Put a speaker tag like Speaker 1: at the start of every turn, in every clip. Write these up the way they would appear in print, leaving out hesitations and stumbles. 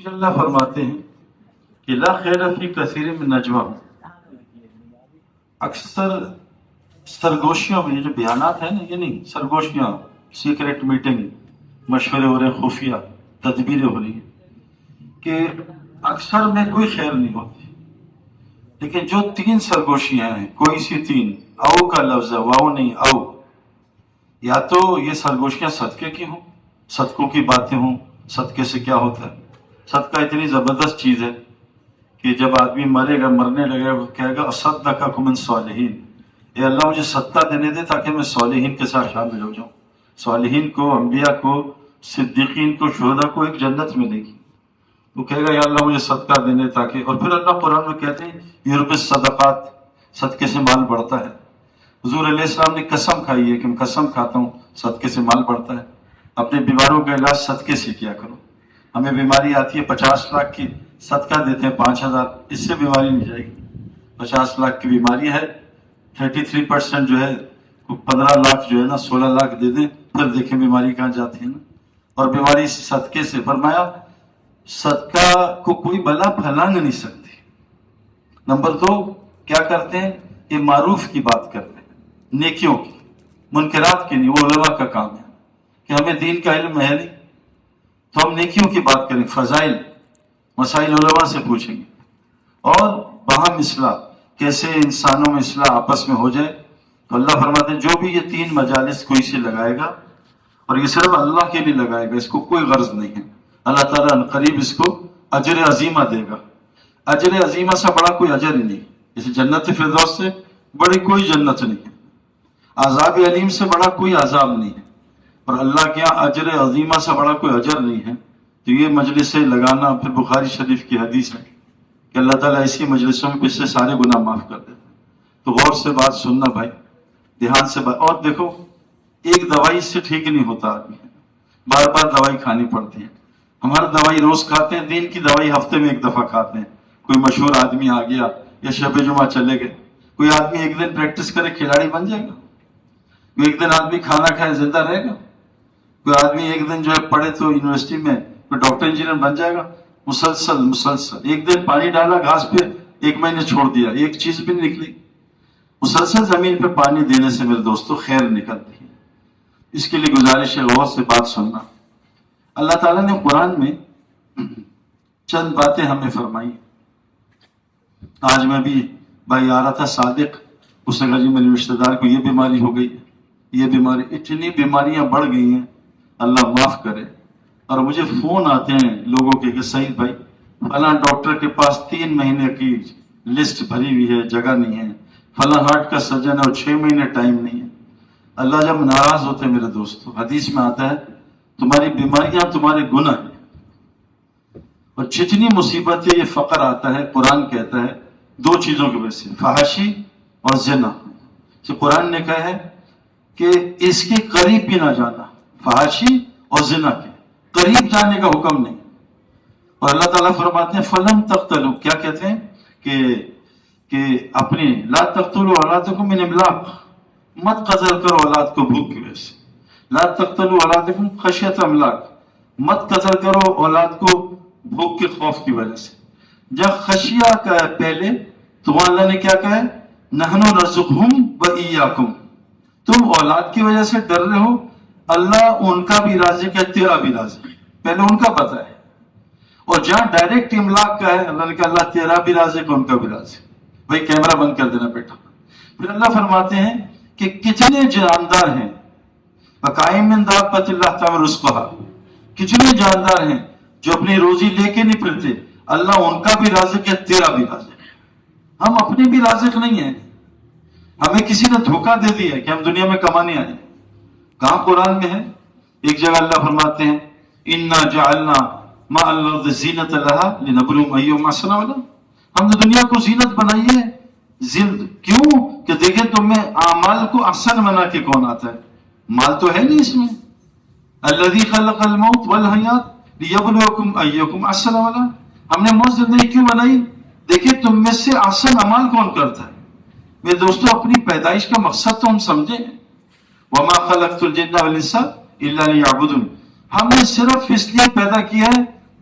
Speaker 1: اللہ فرماتے ہیں کہ لا خیر فی کثیر من نجواہم، اکثر سرگوشیوں میں، یہ جو بیانات ہیں نا، یہ نہیں، سرگوشیاں، سیکریٹ میٹنگ، مشورے ہو رہے ہیں، خفیہ تدبیریں ہو رہی ہیں، کہ اکثر میں کوئی خیر نہیں ہوتی، لیکن جو تین سرگوشیاں ہیں، کوئی سی تین، او کا لفظ ہے، واؤ نہیں، او، یا تو یہ سرگوشیاں صدقے کی ہوں، صدقوں کی باتیں ہوں، صدقے سے کیا ہوتا ہے، صدقہ اتنی زبردست چیز ہے کہ جب آدمی مرے گا، مرنے لگے گا، وہ کہے گا اصدقکم من صالحین، اے اللہ مجھے صدقہ دینے دے تاکہ میں صالحین کے ساتھ شامل ہو جاؤں، صالحین کو، انبیاء کو، صدیقین کو، شہداء کو ایک جنت ملے گی۔ وہ کہے گا یا اللہ مجھے صدقہ دینے تاکہ، اور پھر اللہ قرآن میں کہتے ہیں یربی صدقات، صدقے سے مال بڑھتا ہے۔ حضور علیہ السلام نے قسم کھائی ہے کہ میں قسم کھاتا ہوں صدقے سے مال بڑھتا ہے۔ اپنے بیماروں کا علاج صدقے سے کیا کرو۔ ہمیں بیماری آتی ہے 50 لاکھ کی، صدقہ دیتے ہیں 5,000، اس سے بیماری نہیں جائے گی۔ 50 لاکھ کی بیماری ہے، 33% جو ہے 15 لاکھ جو ہے نا 16 لاکھ دے دیں، پھر دیکھیں بیماری کہاں جاتی ہے نا۔ اور بیماری صدقے سے، فرمایا صدقہ کو کوئی بلا پھیلانگ نہیں سکتی۔ نمبر 2 کیا کرتے ہیں، یہ معروف کی بات کرتے ہیں، نیکیوں کی، منکرات کی نہیں، وہ علماء کا کام ہے کہ ہمیں دین کا علم ہے نہیں تو ہم نیکیوں کی بات کریں، فضائل مسائل علماء سے پوچھیں گے، اور باہم اصلاح، کیسے انسانوں میں اصلاح آپس میں ہو جائے۔ تو اللہ فرماتے ہیں جو بھی یہ 3 مجالس کوئی سے لگائے گا، اور یہ صرف اللہ کے لیے لگائے گا، اس کو کوئی غرض نہیں ہے، اللہ تعالیٰ قریب اس کو اجر عظیمہ دے گا۔ اجر عظیمہ سے بڑا کوئی اجر ہی نہیں، جیسے جنت فردوس سے بڑی کوئی جنت نہیں ہے، عذاب علیم سے بڑا کوئی عذاب نہیں ہے، اور اللہ کے یہاں اجر عظیمہ سے بڑا کوئی اجر نہیں ہے۔ تو یہ مجلسیں لگانا، پھر بخاری شریف کی حدیث ہے کہ اللہ تعالیٰ ایسی مجلسوں میں پچھلے سارے گناہ معاف کر دیتا ہے۔ تو غور سے بات سننا بھائی، دھیان سے بات، اور دیکھو ایک دوائی سے ٹھیک نہیں ہوتا آدمی، بار بار دوائی کھانی پڑتی ہے۔ ہمارا دوائی روز کھاتے ہیں، دین کی دوائی ہفتے میں 1 دفعہ کھاتے ہیں۔ کوئی مشہور آدمی آ گیا یا شب جمعہ چلے گئے، کوئی آدمی ایک دن پریکٹس کرے کھلاڑی بن جائے گا، کوئی ایک دن آدمی کھانا کھائے زندہ رہے گا، کوئی آدمی ایک دن جو ہے پڑھے تو یونیورسٹی میں کوئی ڈاکٹر انجینئر بن جائے گا۔ مسلسل ایک دن پانی ڈالا گھاس پہ، 1 مہینے چھوڑ دیا، ایک چیز بھی نہیں نکلی۔ مسلسل زمین پہ پانی دینے سے میرے دوستو خیر نکلتی ہے۔ اس کے لیے گزارش ہے غور سے بات سننا۔ اللہ تعالیٰ نے قرآن میں چند باتیں ہمیں فرمائی۔ آج میں بھی بھائی آ رہا تھا صادق، اس نے کہا جی میرے رشتے دار کو یہ بیماری ہو گئی، یہ بیماری، اتنی بیماریاں بڑھ گئی ہیں، اللہ معاف کرے۔ اور مجھے فون آتے ہیں لوگوں کے کہ سعید بھائی فلاں ڈاکٹر کے پاس 3 مہینے کی لسٹ بھری ہوئی ہے، جگہ نہیں ہے، فلاں ہارٹ کا سرجن ہے اور 6 مہینے ٹائم نہیں ہے۔ اللہ جب ناراض ہوتے ہیں میرے دوستو، حدیث میں آتا ہے تمہاری بیماریاں تمہارے گناہ ہیں، اور جتنی مصیبتیں، یہ فقر آتا ہے، قرآن کہتا ہے 2 چیزوں کی وجہ سے، فحاشی اور زنا۔ تو قرآن نے کہا ہے کہ اس کے قریب بھی نہ جانا، فحاشی اور زنا کے قریب جانے کا حکم نہیں۔ اور اللہ تعالیٰ فرماتے ہیں فلم تقتلوا، کیا کہتے ہیں کہ اپنی لا تقتلوا اولادکم من املاق، مت قتل کرو اولاد کو بھوک کی وجہ سے، لا تقتلوا اولادکم خشیۃ املاق، مت قتل کرو اولاد کو بھوک کے خوف کی وجہ سے۔ جب خشیہ کا ہے پہلے تو وہاں اللہ نے کیا کہا ہے، نحن نرزقہم وإیاکم، تم اولاد کی وجہ سے ڈر رہے ہو، اللہ ان کا بھی رازق ہے، تیرا بھی رازق ہے، پہلے ان کا پتہ ہے۔ اور جہاں ڈائریکٹ املاق کا ہے، اللہ نے کہا اللہ تیرا بھی رازق ہے، ان کا بھی رازق ہے۔ بھائی کیمرہ بند کر دینا بیٹا۔ پھر اللہ فرماتے ہیں کہ کتنے جاندار ہیں، وَقَائِم مِّن دَابَّةٍ اللَّهُ تَعَالَى رِزْقُهَا، کتنے جاندار ہیں جو اپنی روزی لے کے نہیں پھرتے، اللہ ان کا بھی رازق ہے، تیرا بھی رازق ہے۔ ہم اپنے بھی رازق نہیں ہیں، ہمیں کسی نے دھوکہ دے دیا ہے کہ ہم دنیا میں کمانے آئے۔ کہاں قرآن میں ہے؟ ایک جگہ اللہ فرماتے ہیں اِنَّا جَعَلْنَا مَعَ الْأَرْضِ زِینَةً لَهَا لِنَبْلُوَهُمْ أَيُّهُمْ أَحْسَنُ عَمَلًا، ہم نے دنیا کو زینت بنائی ہے، کیوں کہ دیکھیں تم میں اعمال کو احسن بنا کے کون آتا ہے۔ مال تو ہے نہیں اس میں، الذی خلق الموت والحیات لیبلوکم ایکم احسن عملا، ہم نے موت زندگی کیوں بنائی، دیکھیں تم میں سے احسن عمل کون کرتا ہے۔ میرے دوستو اپنی پیدائش کا مقصد تو ہم سمجھیں، وما خلقت الجن والانس الا لیعبدون، ہم نے صرف اس لیے پیدا کیا ہے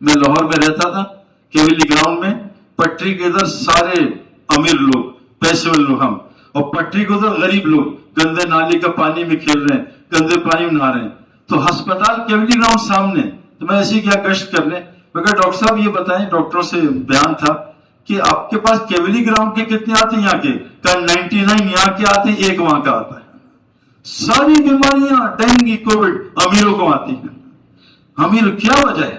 Speaker 1: میں لاہور میں رہتا تھا, کیولی گراؤنڈ میں, پٹری کے ادھر سارے امیر لوگ, پیسے والے لوگ ہم, اور پٹری کے ادھر غریب لوگ گندے نالی کا پانی میں کھیل رہے ہیں, گندے پانی میں نہا رہے ہیں. تو ہسپتال کیولی گراؤنڈ سامنے, تو میں ایسے کیا گشت کرنے, مگر ڈاکٹر صاحب یہ بتائیں, ڈاکٹروں سے بیان تھا کہ آپ کے پاس کیولی گراؤنڈ کے کتنے آتے ہیں یہاں کے, کہ 99 یہاں کے آتے ہیں, ایک وہاں کا آتا ہے. ساری بیماریاں ڈینگی کووڈ امیروں کو آتی ہیں. امیر کیا وجہ ہے؟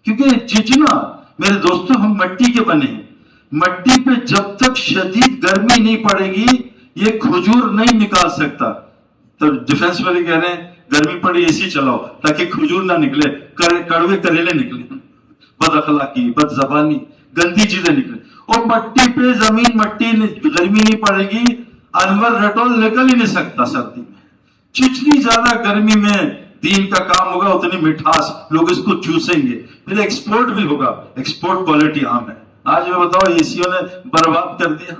Speaker 1: کیونکہ جتنا میرے دوستوں ہم مٹی کے بنے ہیں, مٹی پہ جب تک شدید گرمی نہیں پڑے گی یہ کھجور نہیں نکال سکتا. تو ڈیفینس والے کہہ رہے ہیں گرمی پڑی اے سی چلاؤ تاکہ کھجور نہ نکلے, کڑوے کریلے نکلے, بد اخلاقی, بد زبانی, گندی چیزیں نکلے. اور مٹی پہ زمین, مٹی گرمی نہیں پڑے گی, انور رٹول نکل ہی نہیں سکتا سردی میں. جتنی زیادہ گرمی میں دین کا کام ہوگا اتنی مٹھاس, لوگ اس کو چوسیں گے, پھر ایکسپورٹ بھی ہوگا, ایکسپورٹ کوالٹی عام ہے. آج میں بتاؤ اے سیوں نے برباد کر دیا.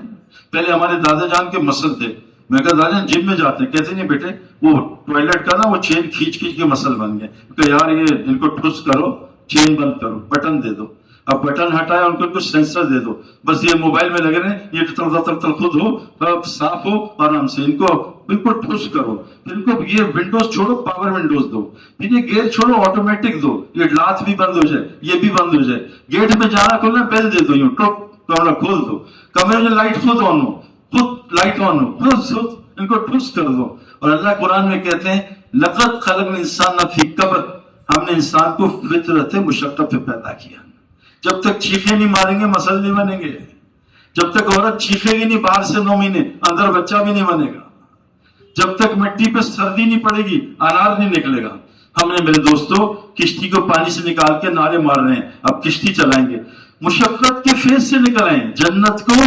Speaker 1: پہلے ہمارے دادا جان کے مسل تھے, میں کہا دادا جان جم میں جاتے ہیں, کہتے نہیں بیٹے وہ ٹوائلٹ کا نا وہ چین کھینچ کے مسل بن گئے, کہ یار یہ ان کو ٹھوس کرو, چین بند کرو, بٹن دے دو. اب بٹن ہٹایا ان کو کچھ سینسر دے دو, بس یہ موبائل میں لگے رہے, یہ تل خود ہو, صاف ہو آرام سے, ان کو بالکل ٹھوس کرو. پھر ان کو یہ ونڈوز چھوڑو, پاور ونڈوز دو, پھر یہ گیئر چھوڑو, آٹومیٹک دو, یہ لات بھی بند ہو جائے, یہ بھی بند ہو جائے. گیٹ میں جانا کھولنا, بیل دے دو, یوں ٹوک کمرہ کھول دو, کمرے میں لائٹ خود آن ہو, خود لائٹ آن ہو, خود ان کو ٹھوس کر دو. اور اللہ قرآن میں کہتے ہیں لقد خلقنا الانسان فی کبد, ہم نے انسان کو فطرت مشقت پہ پیدا کیا. جب تک چیخے نہیں ماریں گے مسل نہیں بنیں گے. جب تک عورت چیخے گی نہیں باہر سے 9 مہینے, اندر بچہ بھی نہیں بنے گا. جب تک مٹی پہ سردی نہیں پڑے گی انار نہیں نکلے گا. ہم نے میرے دوستوں کشتی کو پانی سے نکال کے نعرے مار رہے ہیں, اب کشتی چلائیں گے. مشقت کے فیض سے نکل آئے. جنت کو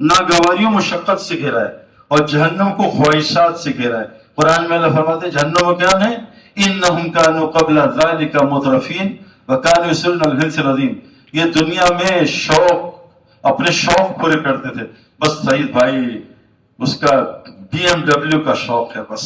Speaker 1: ناگواریوں مشقت سے گھیرا ہے اور جہنم کو خواہشات سے گھیرا ہے. قرآن میں اللہ فرماتے ہیں جہنم میں کیا ہے, انہم کانوا قبل ذلک مترفین وکانوا یصرون علی الحنث العظیم. یہ دنیا میں شوق, اپنے شوق پورے کرتے تھے. بس سعید بھائی اس کا BMW کا شوق ہے, بس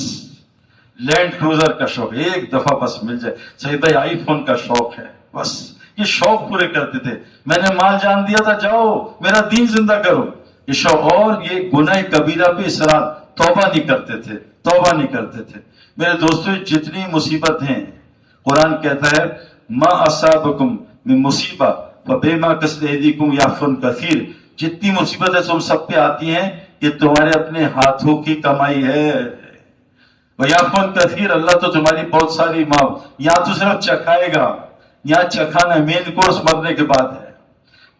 Speaker 1: لینڈ کروزر کا شوق, ایک دفعہ بس مل جائے. سعید بھائی آئی فون کا شوق ہے, بس یہ شوق پورے کرتے تھے. میں نے مال جان دیا تھا, جاؤ میرا دین زندہ کرو, یہ شوق. اور یہ گناہ کبیرہ پہ اصرار, توبہ نہیں کرتے تھے, توبہ نہیں کرتے تھے. میرے دوستوں جتنی مصیبت ہیں, قرآن کہتا ہے ما اصابکم من مصیبہ فبما کسبت ایدیکم یعفو کثیر. جتنی مصیبتیں تم سب پہ آتی ہیں یہ تمہارے اپنے ہاتھوں کی کمائی ہے. ویعفو کثیر, اللہ تو تمہاری بہت ساری معاف. یہاں تو صرف چکھائے گا, یہاں چکھانا مین کورس مرنے کے بعد ہے.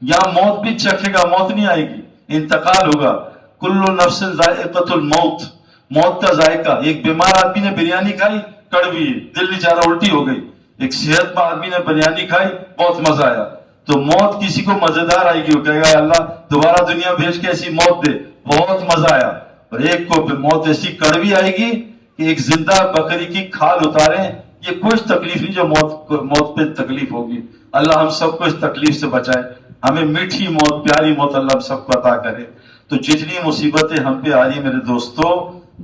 Speaker 1: یہاں موت بھی چکھے گا, موت نہیں آئے گی, انتقال ہوگا. کل نفس ذائقۃ الموت, موت کا ذائقہ. ایک بیمار آدمی نے بریانی کھائی, کڑوی, دل نہیں چاہ رہا, الٹی ہو گئی. ایک صحت مند آدمی نے بریانی کھائی, بہت مزہ آیا. تو موت کسی کو مزیدار آئے گی, وہ کہے گا اللہ دوبارہ دنیا بھیج کے ایسی موت دے, بہت مزہ آیا. اور ایک کو موت ایسی کڑوی آئے گی کہ ایک زندہ بکری کی کھال اتاریں, یہ کوئی تکلیف نہیں جو موت پہ تکلیف ہوگی. اللہ ہم سب کو اس تکلیف سے بچائے, ہمیں میٹھی موت, پیاری موت اللہ ہم سب کو عطا کرے. تو جتنی مصیبتیں ہم پہ آ رہی میرے دوستو,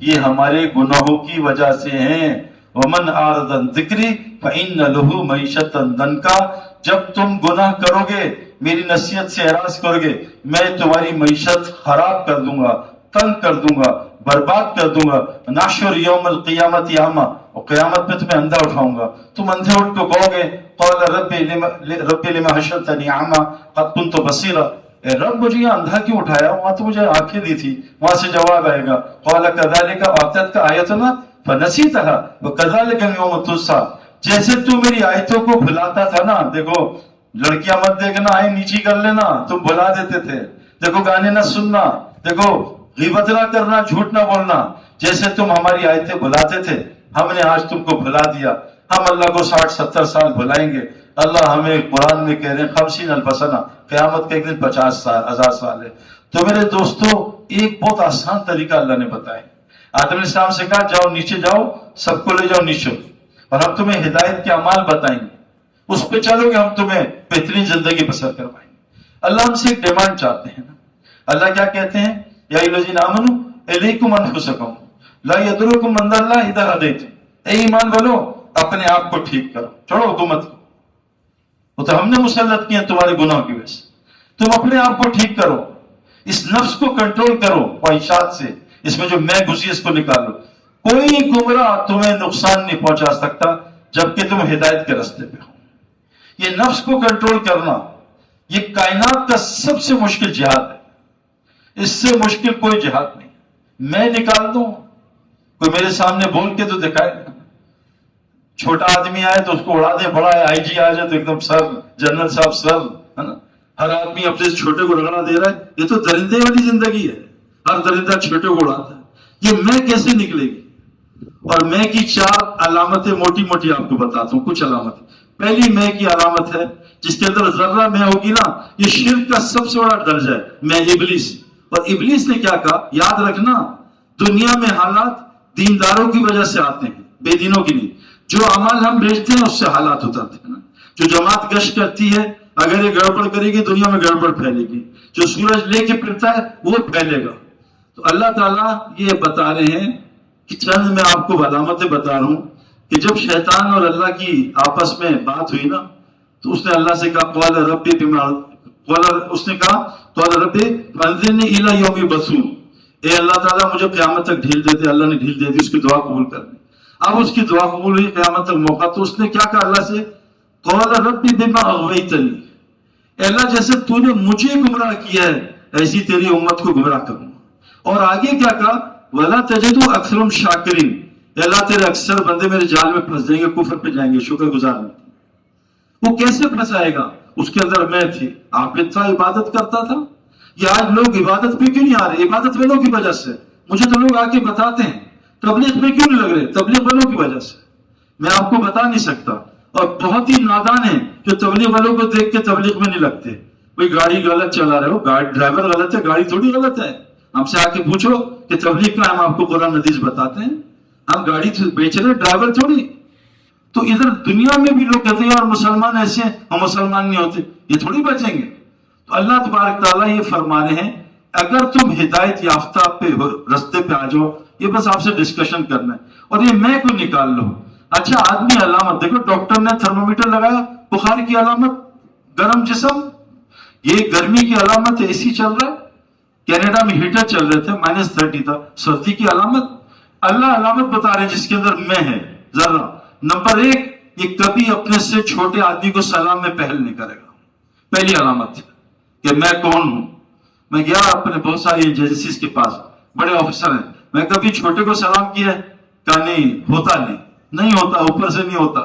Speaker 1: یہ ہمارے گناہوں کی وجہ سے ہیں. ومن اعرض عن ذکری فإن له معیشۃ ضنکا. جب تم گناہ کرو گے, میری نصیحت سے اعراض کرو گے, میں تمہاری معیشت خراب کر دوں گا, تنگ کر دوں گا, برباد کر دوں گا. نحشر یوم القیامت اعمی, اور قیامت میں تمہیں اندھا اٹھاؤں گا. تم اندھے اٹھ کے کہو گے قال رب لما حشرتنی اعمی قد كنت بصیرا, اے رب مجھے یہ اندھا کیوں اٹھایا, وہاں تو مجھے آنکھیں دی تھی. وہاں سے جواب آئے گا قال كذلك اتتك آیتنا فنسیتها وكذلك اليوم تنسى. جیسے تو میری آیتوں کو بھلاتا تھا نا, دیکھو لڑکیاں مت دیکھنا, آئیں نیچی کر لینا, تم بھلا دیتے تھے. دیکھو گانے نہ سننا, دیکھو غیبت نہ کرنا, جھوٹ نہ بولنا. جیسے تم ہماری آیتیں بھلاتے تھے, ہم نے آج تم کو بھلا دیا. ہم اللہ کو 60-70 سال بھلائیں گے. اللہ ہمیں قرآن میں کہہ رہے ہیں 50,000 سنہ, قیامت کا ایک دن 50,000 سال ہے. تو میرے دوستو ایک بہت آسان طریقہ اللہ نے بتایا. آدم علیہ السلام سے کہا جاؤ نیچے جاؤ, سب کو لے جاؤ نیچے, اور ہم تمہیں ہدایت کے اعمال بتائیں گے, اس پہ چلو گے, ہم تمہیں بہترین زندگی بسر کروائیں گے. اللہ ہم سے ایک ڈیمانڈ چاہتے ہیں نا. اللہ کیا کہتے ہیں, یا ایھا الذین آمنوا الیکم انفسکم لا یضرکم من ضل اذا ہدیتم. اے ایمان والو اپنے آپ کو ٹھیک کرو, چھوڑو حکومت کو. وہ تو ہم نے مسلط کیے ہیں تمہارے گناہ کی وجہ سے. تم اپنے آپ کو ٹھیک کرو, اس نفس کو کنٹرول کرو خواہشات سے, اس میں جو میں گھسی اس کو نکالو. کوئی گمراہ تمہیں نقصان نہیں پہنچا سکتا جبکہ تم ہدایت کے راستے پہ ہو. یہ نفس کو کنٹرول کرنا یہ کائنات کا سب سے مشکل جہاد ہے. اس سے مشکل کوئی جہاد نہیں. میں نکال دوں, کوئی میرے سامنے بول کے تو دکھائے. چھوٹا آدمی آئے تو اس کو اڑا دیں, بڑا آئی جی آ جائے تو ایک دم سر, جنرل صاحب سر, ہے نا. ہر آدمی اپنے چھوٹے کو رگڑا دے رہا ہے. یہ تو درندے والی زندگی ہے, ہر درندہ چھوٹے کو اڑاتا ہے. یہ میں کیسے نکلے گی؟ اور میں کی 4 علامتیں موٹی موٹی آپ کو بتاتا ہوں, کچھ علامتیں. پہلی میں کی علامت ہے جس کے اندر ذرہ میں ہوگی نا, یہ شرک کا سب سے بڑا درجہ ہے, میں ابلیس. اور ابلیس نے کیا کہا, یاد رکھنا دنیا میں حالات دینداروں کی وجہ سے آتے ہیں, بے دینوں کے لیے. جو عمل ہم بھیجتے ہیں اس سے حالات اترتے ہیں. جو جماعت گشت کرتی ہے اگر یہ گڑبڑ کرے گی دنیا میں گڑبڑ پھیلے گی. جو سورج لے کے پھرتا ہے وہ پھیلے گا. تو اللہ تعالیٰ یہ بتا رہے ہیں کہ چند میں آپ کو علامتیں بتا رہا ہوں کہ جب شیطان اور اللہ کی آپس میں بات ہوئی نا تو اس نے اللہ سے کہا قال ربی بما, اس نے کہا قال ربی فانظرنی الی یوم یبعثون, اے اللہ تعالیٰ مجھے قیامت تک ڈھیل دے دے. اللہ نے ڈھیل دے دی, اس کی دعا قبول کر لی. اب اس کی دعا قبول ہوئی, قیامت تک موقع. تو اس نے کیا کہا اللہ سے, قال ربی بما اغویتنی, اے اللہ جیسے تو نے مجھے گمراہ کیا ہے ایسی تیری امت کو گمراہ کروں. اور آگے کیا کہا, ولا تجد اکثرهم شاکرین, اے اللہ تیرے اکثر بندے میرے جال میں پھنس جائیں گے, کفر پہ جائیں گے, شکر گزار نہیں. وہ کیسے پھنسائے گا؟ اس کے اندر میں تھی. آپ اتنا عبادت کرتا تھا. یہ آج لوگ عبادت پہ کیوں نہیں آ رہے؟ عبادت والوں کی وجہ سے. مجھے تو لوگ آ کے بتاتے ہیں تبلیغ میں کیوں نہیں لگ رہے؟ تبلیغ والوں کی وجہ سے. میں آپ کو بتا نہیں سکتا. اور بہت ہی نادان ہیں جو تبلیغ والوں کو دیکھ کے تبلیغ میں نہیں لگتے. کوئی گاڑی غلط چلا رہے ہو, ڈرائیور غلط ہے, گاڑی تھوڑی غلط ہے. ہم سے آ کے پوچھو کہ تبلیغ کا, ہم آپ کو قرآن حدیث بتاتے ہیں. ہم گاڑی بیچ رہے, ڈرائیور تھوڑی. تو ادھر دنیا میں بھی لوگ کہتے ہیں اور مسلمان ایسے ہیں, ہم مسلمان نہیں ہوتے, یہ تھوڑی بچیں گے. تو اللہ تبارک تعالیٰ یہ فرما رہے ہیں اگر تم ہدایت یافتہ پہ رستے پہ آ جاؤ, یہ بس آپ سے ڈسکشن کرنا ہے اور یہ میں کو نکال لو. اچھا آدمی علامت دیکھو, ڈاکٹر نے تھرمومیٹر لگایا, بخار کی علامت گرم جسم, یہ گرمی کی علامت اے سی چل رہا ہے. کینیڈا میں ہیٹر چل رہے تھے, -30 تھا, سردی کی علامت. اللہ علامت بتا رہے جس کے اندر میں ہے ذرا. نمبر 1, یہ کبھی اپنے سے چھوٹے آدمی کو سلام میں پہل نہیں کرے گا. پہلی علامت کہ میں کون ہوں. میں گیا اپنے بہت ساری ایجنسیز کے پاس, بڑے آفیسر ہیں, میں کبھی چھوٹے کو سلام کیا ہے؟ کہا نہیں ہوتا, نہیں ہوتا, اوپر سے نہیں ہوتا.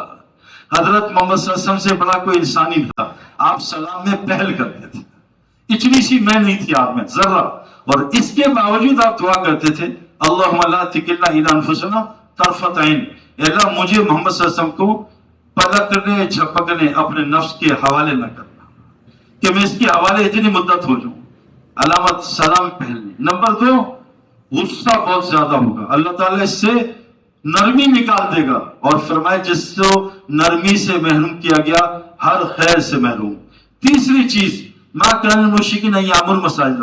Speaker 1: حضرت محمد صلی اللہ علیہ وسلم سے بڑا کوئی انسان ہی تھا, آپ سلام میں پہل کرتے تھے. اتنی سی میں نہیں تھی آپ میں ذرا, اور اس کے باوجود آپ دعا کرتے تھے اللہم لا تکلنا الی انفسنا طرفۃ عین, اللہ مجھے محمد صلی اللہ علیہ وسلم کو پلکنے جھپکنے اپنے نفس کے حوالے نہ کرنا کہ میں اس کے حوالے اتنی مدت ہو جاؤں. علامت سلام پہلنے. نمبر 2, غصہ بہت زیادہ ہوگا, اللہ تعالیٰ اس سے نرمی نکال دے گا اور فرمائے جس کو نرمی سے محروم کیا گیا ہر خیر سے محروم. تیسری چیز, ما کان المشرکین ان یعمروا المساجد,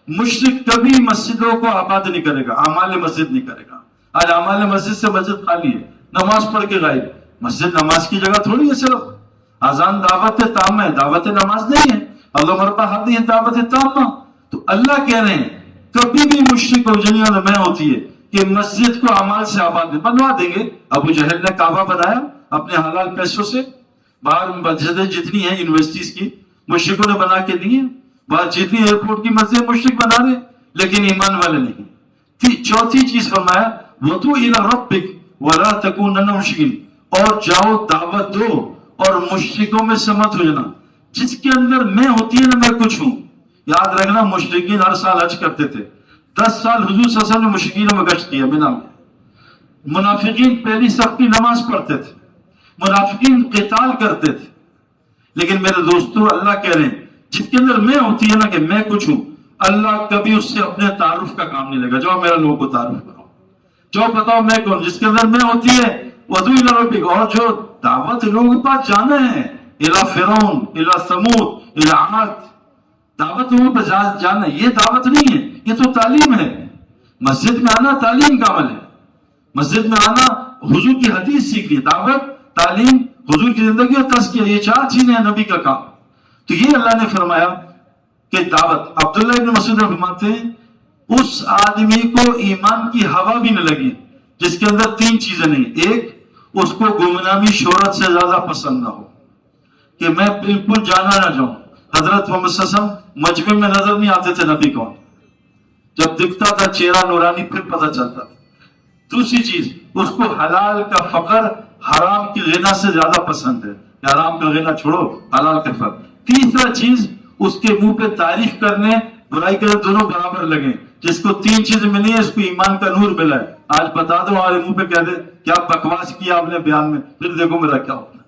Speaker 1: مشرک کبھی مسجدوں کو آباد نہیں کرے گا, اعمال مسجد نہیں کرے گا. آج اعمال مسجد سے مسجد خالی ہے, نماز پڑھ کے غائب. مسجد نماز کی جگہ تھوڑی ہے, صرف اذان دعوت تام ہے, دعوت نماز نہیں ہے. اللہ مربع حد ہے دعوت تامہ. تو اللہ کہہ رہے ہیں کبھی بھی مشرک اور جنیوں میں ہوتی ہے کہ مسجد کو اعمال سے آباد بنوا دیں گے. ابو جہل نے کعبہ بنایا اپنے حلال پیسوں سے, باہر مسجدیں جتنی ہیں یونیورسٹیز کی مشرکوں نے بنا کے دی ہیں, باہر جتنی ایئرپورٹ کی مسجد مشرک بنا رہے لیکن ایمان والے نہیں. چوتھی چیز فرمایا وَدُعُ إِلَىٰ رَبِّكَ وَلَا تَكُونَنَّ مُشْرِكِينَ, اور جاؤ دعوت دو اور مشرکوں میں سے مت ہو جانا. جس کے اندر میں ہوتی ہے نا, میں کچھ ہوں. یاد رکھنا مشرکین ہر سال حج کرتے تھے, 10 سال حضور صلی اللہ علیہ وسلم نے مشرکین میں گشت کیا مینا میں. منافقین پہلی صف کی نماز پڑھتے تھے, منافقین قتال کرتے تھے. لیکن میرے دوستو اللہ کہہ رہے ہیں جس کے اندر میں ہوتی ہے نا کہ میں کچھ ہوں, اللہ کبھی اس سے اپنے تعارف کا کام نہیں لے گا. جو میرا لوگوں کو تعارف کرو, جو بتاؤ میں کون. جس کے اندر میں ہوتی ہے وَدُعُ إِلَىٰ رَبِّكَ, اور جو دعوت لوگوں کے پاس جانا ہے إِلَىٰ فِرْعَوْنَ إِلَىٰ ثَمُودَ إِلَىٰ عَادٍ, دعوت لوگوں پہ جانا, یہ دعوت نہیں ہے, یہ تو تعلیم ہے. مسجد میں آنا تعلیم کا عمل ہے. مسجد میں آنا حضور کی حدیث سیکھنی, دعوت تعلیم حضور کی زندگی اور تزکیہ، یہ 4 چیزیں ہیں نبی کا کام. تو یہ اللہ نے فرمایا کہ دعوت. عبداللہ ابن مسعود فرماتے ہیں اس آدمی کو ایمان کی ہوا بھی نہ لگی جس کے اندر 3 چیزیں نہیں. ایک، اس کو گمنامی شہرت سے زیادہ پسند نہ ہو کہ میں بالکل جانا نہ جاؤں. حضرت محمد صلی اللہ علیہ وسلم مجمع میں نظر نہیں آتے تھے نبی کون، جب دکھتا تھا چہرہ نورانی پھر پتہ چلتا تھا. دوسری چیز، اس کو حلال کا فقر حرام کی غنا سے زیادہ پسند ہے کہ حرام کا غنا چھوڑو، حلال کا فقر. تیسرا چیز، اس کے منہ پہ تعریف کرنے برائی کرنے دونوں برابر لگیں. جس کو 3 چیزیں ملی ہے اس کو ایمان کا نور ملا ہے. آج بتا دو ہمارے منہ پہ کہہ دے کیا بکواس کیا آپ نے بیان میں، پھر دیکھو میرا کیا ہوتا ہے.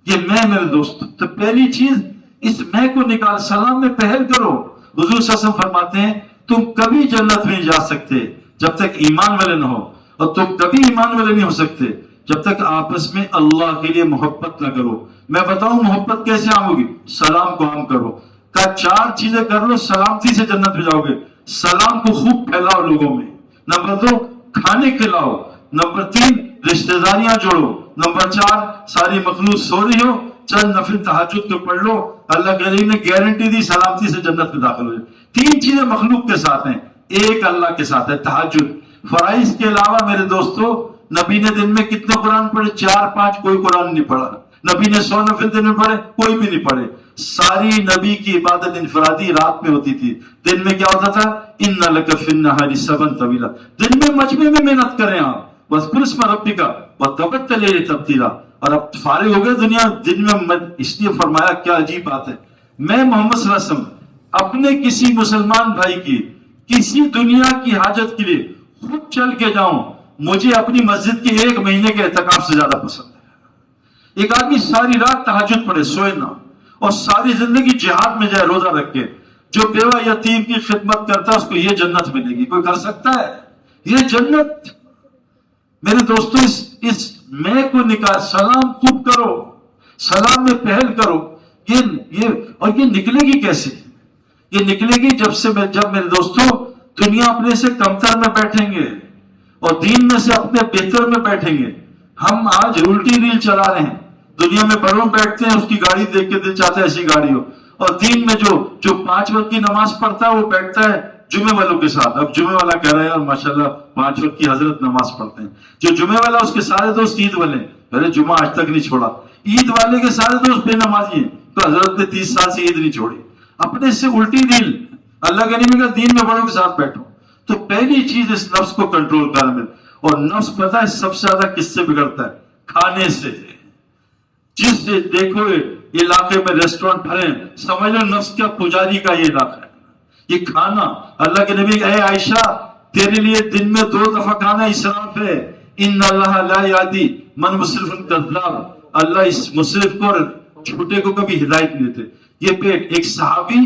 Speaker 1: یہ میں میرے دوست. تو پہلی چیز اس میں کو نکال، سلام میں پہل کرو. حضور صلی اللہ علیہ وسلم فرماتے ہیں تم کبھی جنت میں نہیں جا سکتے جب تک ایمان والے نہ ہو، اور تم کبھی ایمان والے نہیں ہو سکتے جب تک آپس میں اللہ کے لیے محبت نہ کرو. میں بتاؤں محبت کیسے عام ہوگی؟ سلام کو عام کرو. کا 4 چیزیں کر لو، سلامتی سے جنت میں جاؤ گے. سلام کو خوب پھیلاؤ لوگوں میں. نمبر 2، کھانے کھلاؤ. نمبر 3، رشتہ داریاں جوڑو. نمبر 4، ساری مخلوق سو رہی ہو چند نفل تہجد کے پڑھ لو، اللہ کریم نے گارنٹی دی سلامتی سے جنت میں داخل ہو جائے. 3 چیزیں مخلوق کے ساتھ ہیں، ایک اللہ کے ساتھ ہے، تہجد. فرائض کے علاوہ میرے دوستو نبی نے دن میں کتنے قرآن پڑھے؟ 4-5. کوئی قرآن نہیں پڑھا. نبی نے 100 نفل دن میں پڑھے؟ کوئی بھی نہیں پڑھے. ساری نبی کی عبادت انفرادی رات میں ہوتی تھی. دن میں کیا ہوتا تھا؟ ان لک فی النہار سبحا طویلا. دن میں مجمع میں محنت کریں آپ، واذکر اسم ربک وتبتل الیہ تبتیلا. اور اب فارغ ہو گئے دنیا، دن میں اس لیے فرمایا کیا عجیب بات ہے. میں محمد صلی اللہ علیہ وسلم اپنے کسی مسلمان بھائی کی کسی دنیا کی حاجت کے لیے خود چل کے جاؤں، مجھے اپنی مسجد کے 1 مہینے کے اعتکاف سے زیادہ پسند ہے. ایک آدمی ساری رات تہجد پڑھے، سوئے نہ، اور ساری زندگی جہاد میں جائے روزہ رکھ کے، جو بیوہ یتیم کی خدمت کرتا ہے اس کو یہ جنت ملے گی. کوئی کر سکتا ہے یہ جنت؟ میرے دوستو اس میں کو نکال، سلام خوب کرو، سلام میں پہل کرو. اور یہ نکلے گی کیسے؟ یہ نکلے گی جب میرے دوستو دنیا اپنے سے کمتر میں بیٹھیں گے اور دین میں سے اپنے بہتر میں بیٹھیں گے. ہم آج الٹی ریل چلا رہے ہیں، دنیا میں بڑوں بیٹھتے ہیں، اس کی گاڑی دیکھ کے دل چاہتا ہے ایسی گاڑی ہو. اور دین میں جو 5 وقت کی نماز پڑھتا ہے وہ بیٹھتا ہے جمعے والوں کے ساتھ. اب جمعے والا کہہ رہا ہے اور ماشاءاللہ 5 وقت کی حضرت نماز پڑھتے ہیں. جو جمعے والا اس کے سارے دوست عید والے ہیں، ارے جمعہ آج تک نہیں چھوڑا. عید والے کے سارے دوست بے نمازی ہیں، تو حضرت نے 30 سال سے عید نہیں چھوڑی. اپنے سے الٹی ریل. اللہ کے نبی کا دین میں بڑوں کے ساتھ بیٹھو. تو پہلی چیز اس نفس کو کنٹرول کرنا. اور نفس پتہ ہے سب سے زیادہ کس سے بگڑتا ہے؟ کھانے سے. جس سے دیکھو علاقے میں ریسٹورنٹ بھرے، سمجھ لو نفس کا پجاری کا یہ علاقہ ہے. یہ کھانا، اللہ کے نبی اے عائشہ تیرے لیے دن میں 2 دفعہ کھانا اسراف ہے. ان اللہ لا یہدی من مسرف کذاب. اللہ اس مسرف کو اور جھوٹے کو کبھی ہدایت نہیں دیتے. یہ پیٹ، ایک صحابی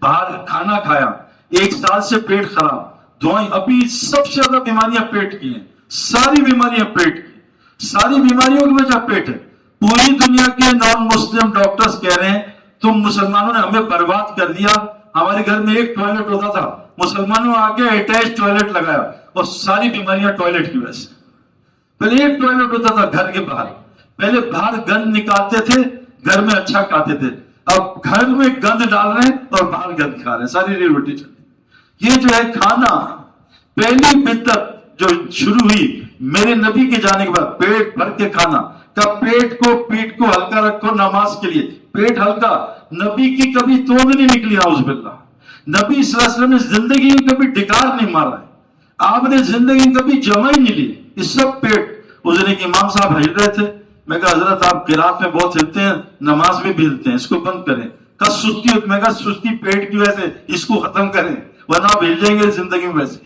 Speaker 1: باہر کھانا کھایا، 1 سال سے پیٹ خراب، دعائیں. ابھی سب سے زیادہ بیماریاں پیٹ کی ہیں، ساری بیماریاں پیٹ کی، ساری بیماریوں کی وجہ پیٹ ہے. پوری دنیا کے نان مسلم ڈاکٹرز کہہ رہے ہیں تم مسلمانوں نے ہمیں برباد کر دیا. ہمارے گھر میں 1 ٹوائلٹ ہوتا تھا، مسلمانوں آ کے اٹیچ ٹوائلٹ لگایا اور ساری بیماریاں ٹوائلٹ کی وجہ سے. پہلے 1 ٹوائلٹ ہوتا تھا گھر کے باہر، پہلے باہر گند نکالتے تھے، گھر میں اچھا کھاتے تھے. اب گھر میں گند ڈال رہے ہیں اور باہر گند کھا رہے ہیں، ساری روٹی چل. یہ جو ہے کھانا، پہلی بدعت جو شروع ہوئی میرے نبی کے جانے کے بعد، پیٹ بھر کے کھانا. کب پیٹ کو ہلکا رکھو نماز کے لیے. پیٹ ہلکا، نبی کی کبھی توند نہیں نکلی، نعوذ باللہ. نبی صلی اللہ علیہ وسلم نے زندگی میں کبھی ڈکار نہیں مارا ہے، آپ نے زندگی میں کبھی جمع ہی نہیں لی. یہ سب پیٹ. اس دن ایک امام صاحب ہل رہے تھے، میں کہا حضرت آپ قرات میں بہت ہلتے ہیں، نماز میں بھی ہلتے ہیں، اس کو بند کریں. کہا سستی. میں کہا سستی پیٹ کی وجہ سے، اس کو ختم کریں ورنہ آپ ہل جائیں گے زندگی میں. ویسے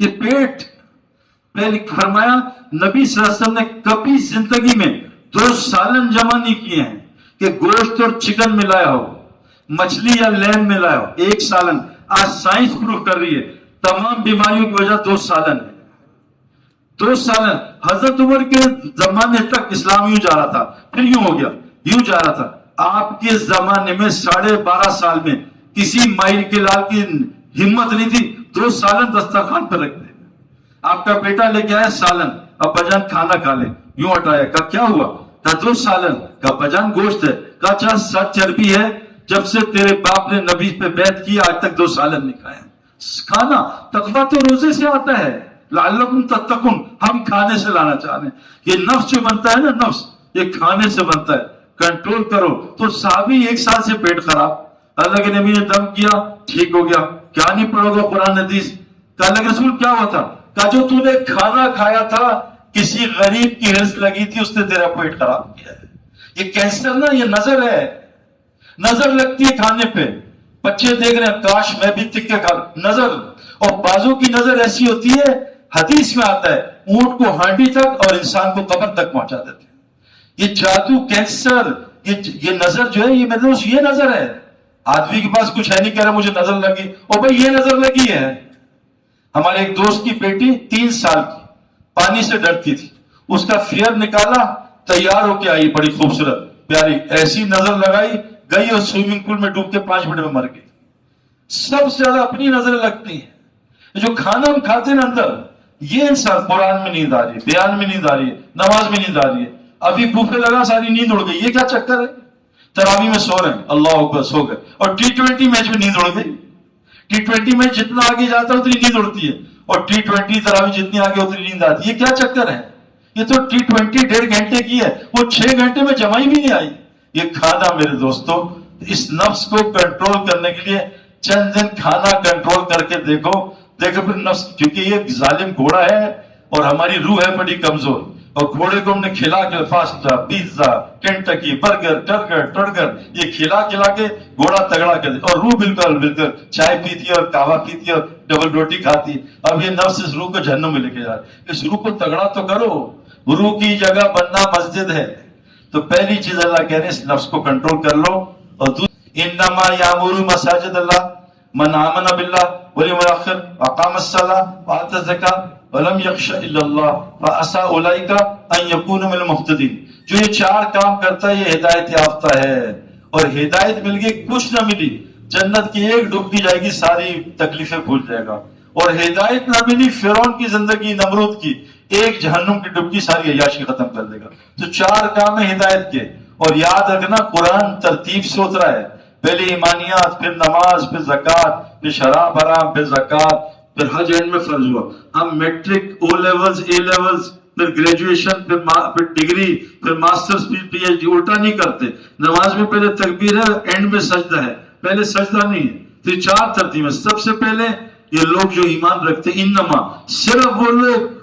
Speaker 1: یہ پیٹ پہلے فرمایا نبی صلی اللہ علیہ وسلم نے کبھی زندگی میں 2 سالن جمع نہیں کیے ہیں کہ گوشت اور چکن ملایا ہو، مچھلی یا لیم ملایا ہو. 1 سالن. آج سائنس پروف کر رہی ہے تمام بیماریوں کی وجہ 2 سالن ہے. 2 سالن. حضرت عمر کے زمانے تک اسلام یوں جا رہا تھا، پھر یوں ہو گیا، یوں جا رہا تھا. آپ کے زمانے میں 12.5 سال میں کسی ماہر کے لال کی ہمت نہیں تھی 2 سالن دسترخوان پر رکھ دے. آپ کا بیٹا لے کے آیا سالن، اب بجان کھانا کھا لیں، یوں ہٹایا. کہا کیا ہوا؟ کہا 2 سالن، کہا بجان گوشت ہے، کہا اچھا سچ چربی ہے، جب سے تیرے باپ نے نبی پہ بیعت کیا آج تک 2 سالن نہیں کھایا۔ کھانا تقویٰ تو روزے سے آتا ہے، لعلکم تتقون، ہم کھانے سے لانا چاہ رہے ہیں۔ یہ نفس جو بنتا ہے نا، نفس یہ کھانے سے بنتا ہے، کنٹرول کرو۔ تو صحابی 1 سال سے پیٹ خراب، اللہ کے نبی نے دم کیا ٹھیک ہو گیا، کیا نہیں پڑھو گا قرآن حدیث؟ کہ اللہ کے رسول کیا ہوا تھا؟ کہ جو تو نے کھانا کھایا تھا کسی غریب کی ہرس لگی تھی، اس نے تیرا پیٹ خراب کیا ہے۔ یہ کینسر نا، یہ نظر ہے، نظر لگتی ہے کھانے پہ۔ بچے دیکھ رہے ہیں کاش میں بھی تکے کھا، نظر، اور بازو کی نظر ایسی ہوتی ہے، حدیث میں آتا ہے اونٹ کو ہانڈی تک اور انسان کو قبر تک پہنچا دیتے ہیں۔ یہ جادو، کینسر، یہ نظر جو ہے، یہ میرے دوست یہ نظر ہے۔ آدمی کے پاس کچھ ہے نہیں، کہہ رہا مجھے نظر لگی، اور بھائی یہ نظر لگی ہے۔ ہمارے ایک دوست کی بیٹی 3 سال کی، پانی سے ڈرتی تھی، اس کا فیئر نکالا، تیار ہو کے آئی، بڑی خوبصورت پیاری، ایسی نظر لگائی، گئی اور سوئمنگ پول میں ڈوب کے 5 منٹ میں مر گئی۔ سب سے زیادہ اپنی نظریں لگتی ہیں۔ جو کھانا ہم کھاتے ہیں اندر، یہ انسان، قرآن میں نیند آ رہی ہے، بیان میں نیند آ رہی ہے، نماز میں نیند آ رہی ہے، ابھی بھوکے لگا ساری نیند اڑ گئی، یہ کیا چکر ہے؟ تراویح میں سو رہے ہیں، اللہ اکبر، سو گئے، اور T20 میچ میں نیند اڑ گئی۔ T20 میچ جتنا آگے جاتا ہے اتنی نیند اڑتی ہے، اور T20 تراویح جتنی آگے اتنی نیند آتی ہے۔ یہ کیا چکر ہے؟ یہ تو T20 1.5 گھنٹے کی ہے، وہ 6 گھنٹے میں جمائی بھی نہیں آئی۔ یہ کھانا میرے دوستوں، اس نفس کو کنٹرول کرنے کے لیے چند دن کھانا کنٹرول کر کے دیکھو پھر نفس، کیونکہ یہ ظالم گھوڑا ہے اور ہماری روح ہے بڑی کمزور، اور گھوڑے کو ہم نے کھلا کے pasta, pizza, Kentucky, burger, trigger یہ کھلا کے گھوڑا تگڑا کر دے، اور روح بالکل چائے پیتی ہے اور کہوا پیتی ہے اور ڈبل روٹی کھاتی ہے۔ اب یہ نفس اس روح کو جہنم میں لے کے جا رہا ہے۔ اس روح کو تگڑا تو کرو، روح کی جگہ بننا مسجد ہے۔ تو پہلی چیز اللہ کہہ رہے ہیں، اس نفس کو کنٹرول کر لو، اور انما یامر مساجد اللہ من آمن باللہ والیوم الآخر واقام الصلاۃ وآتى الزکاۃ ولم یخش الا اللہ فعسى اولئک ان یکونوا من المہتدین۔ جو یہ 4 کام کرتا ہے یہ ہدایت یافتہ ہے، اور ہدایت مل گئی کچھ نہ ملی، جنت کی ایک ڈبکی جائے گی، ساری تکلیفیں بھول جائے گا، اور ہدایت نہ ملی فرعون کی زندگی، نمرود کی، ایک جہنم کی ڈبکی ساری عیاشی ختم کر دے گا۔ تو 4 کام ہے ہدایت کے، اور یاد رکھنا قرآن ترتیب سے اترا ہے، پہلے ایمانیات، پھر نماز، پھر زکوٰۃ، پھر شراب حرام، پھر زکوٰۃ، پھر حج اینڈ میں فرض ہوا۔ ہم matric, O levels, A levels, پھر گریجویشن، پھر ڈگری، پھر ماسٹرز، پھر پی ایچ ڈی الٹا نہیں کرتے۔ نماز میں پہلے تکبیر ہے، اینڈ میں سجدہ ہے، پہلے سجدہ نہیں ہے۔ تو یہ 4 ترتیبیں، سب سے پہلے یہ لوگ جو ایمان رکھتے ہیں، انما صرف وہ لوگ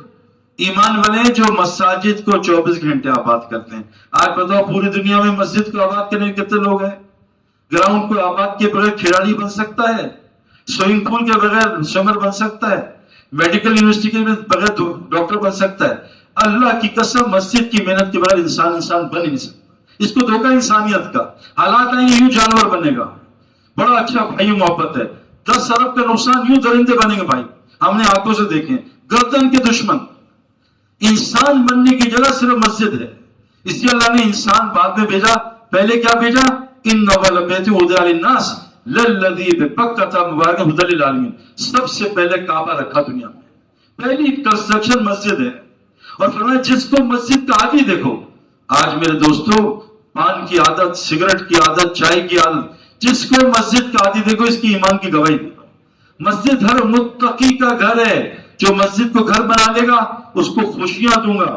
Speaker 1: ایمان والے جو مساجد کو 24 گھنٹے آباد کرتے ہیں۔ آج بتاؤ پوری دنیا میں مسجد کو آباد کرنے کے کتنے لوگ ہیں؟ گراؤنڈ کو آباد کے بغیر کھلاڑی بن سکتا ہے، سوئمنگ پول کے بغیر سوئمر بن سکتا ہے، میڈیکل یونیورسٹی کے بغیر ڈاکٹر بن سکتا ہے۔ اللہ کی قسم مسجد کی محنت کے بغیر انسان بن ہی نہیں سکتا۔ اس کو دھوکہ انسانیت کا، حالات آئیں گے یوں جانور بنے گا، بڑا اچھا بھائی محبت ہے، 10 ارب کا نقصان، یوں درندے بنیں گے بھائی، ہم نے آنکھوں سے دیکھے، گردن کے دشمن۔ انسان بننے کی جگہ صرف مسجد ہے، اس لیے اللہ نے انسان بعد میں بھیجا۔ پہلے کیا بھیجا؟ ان اول بیت وضع للناس للذی ببکۃ مبارکا ھدی للعالمین۔ سب سے پہلے کعبہ رکھا دنیا میں، پہلی کنسٹرکشن مسجد ہے، اور فرمایا جس کو مسجد کا عادی دیکھو۔ آج میرے دوستو پان کی عادت، سگریٹ کی عادت، چائے کی عادت، جس کو مسجد کا عادی دیکھو اس کی ایمان کی گواہی دیکھو۔ مسجد ہر متقی کا گھر ہے، جو مسجد کو گھر بنا لے گا اس کو خوشیاں دوں گا،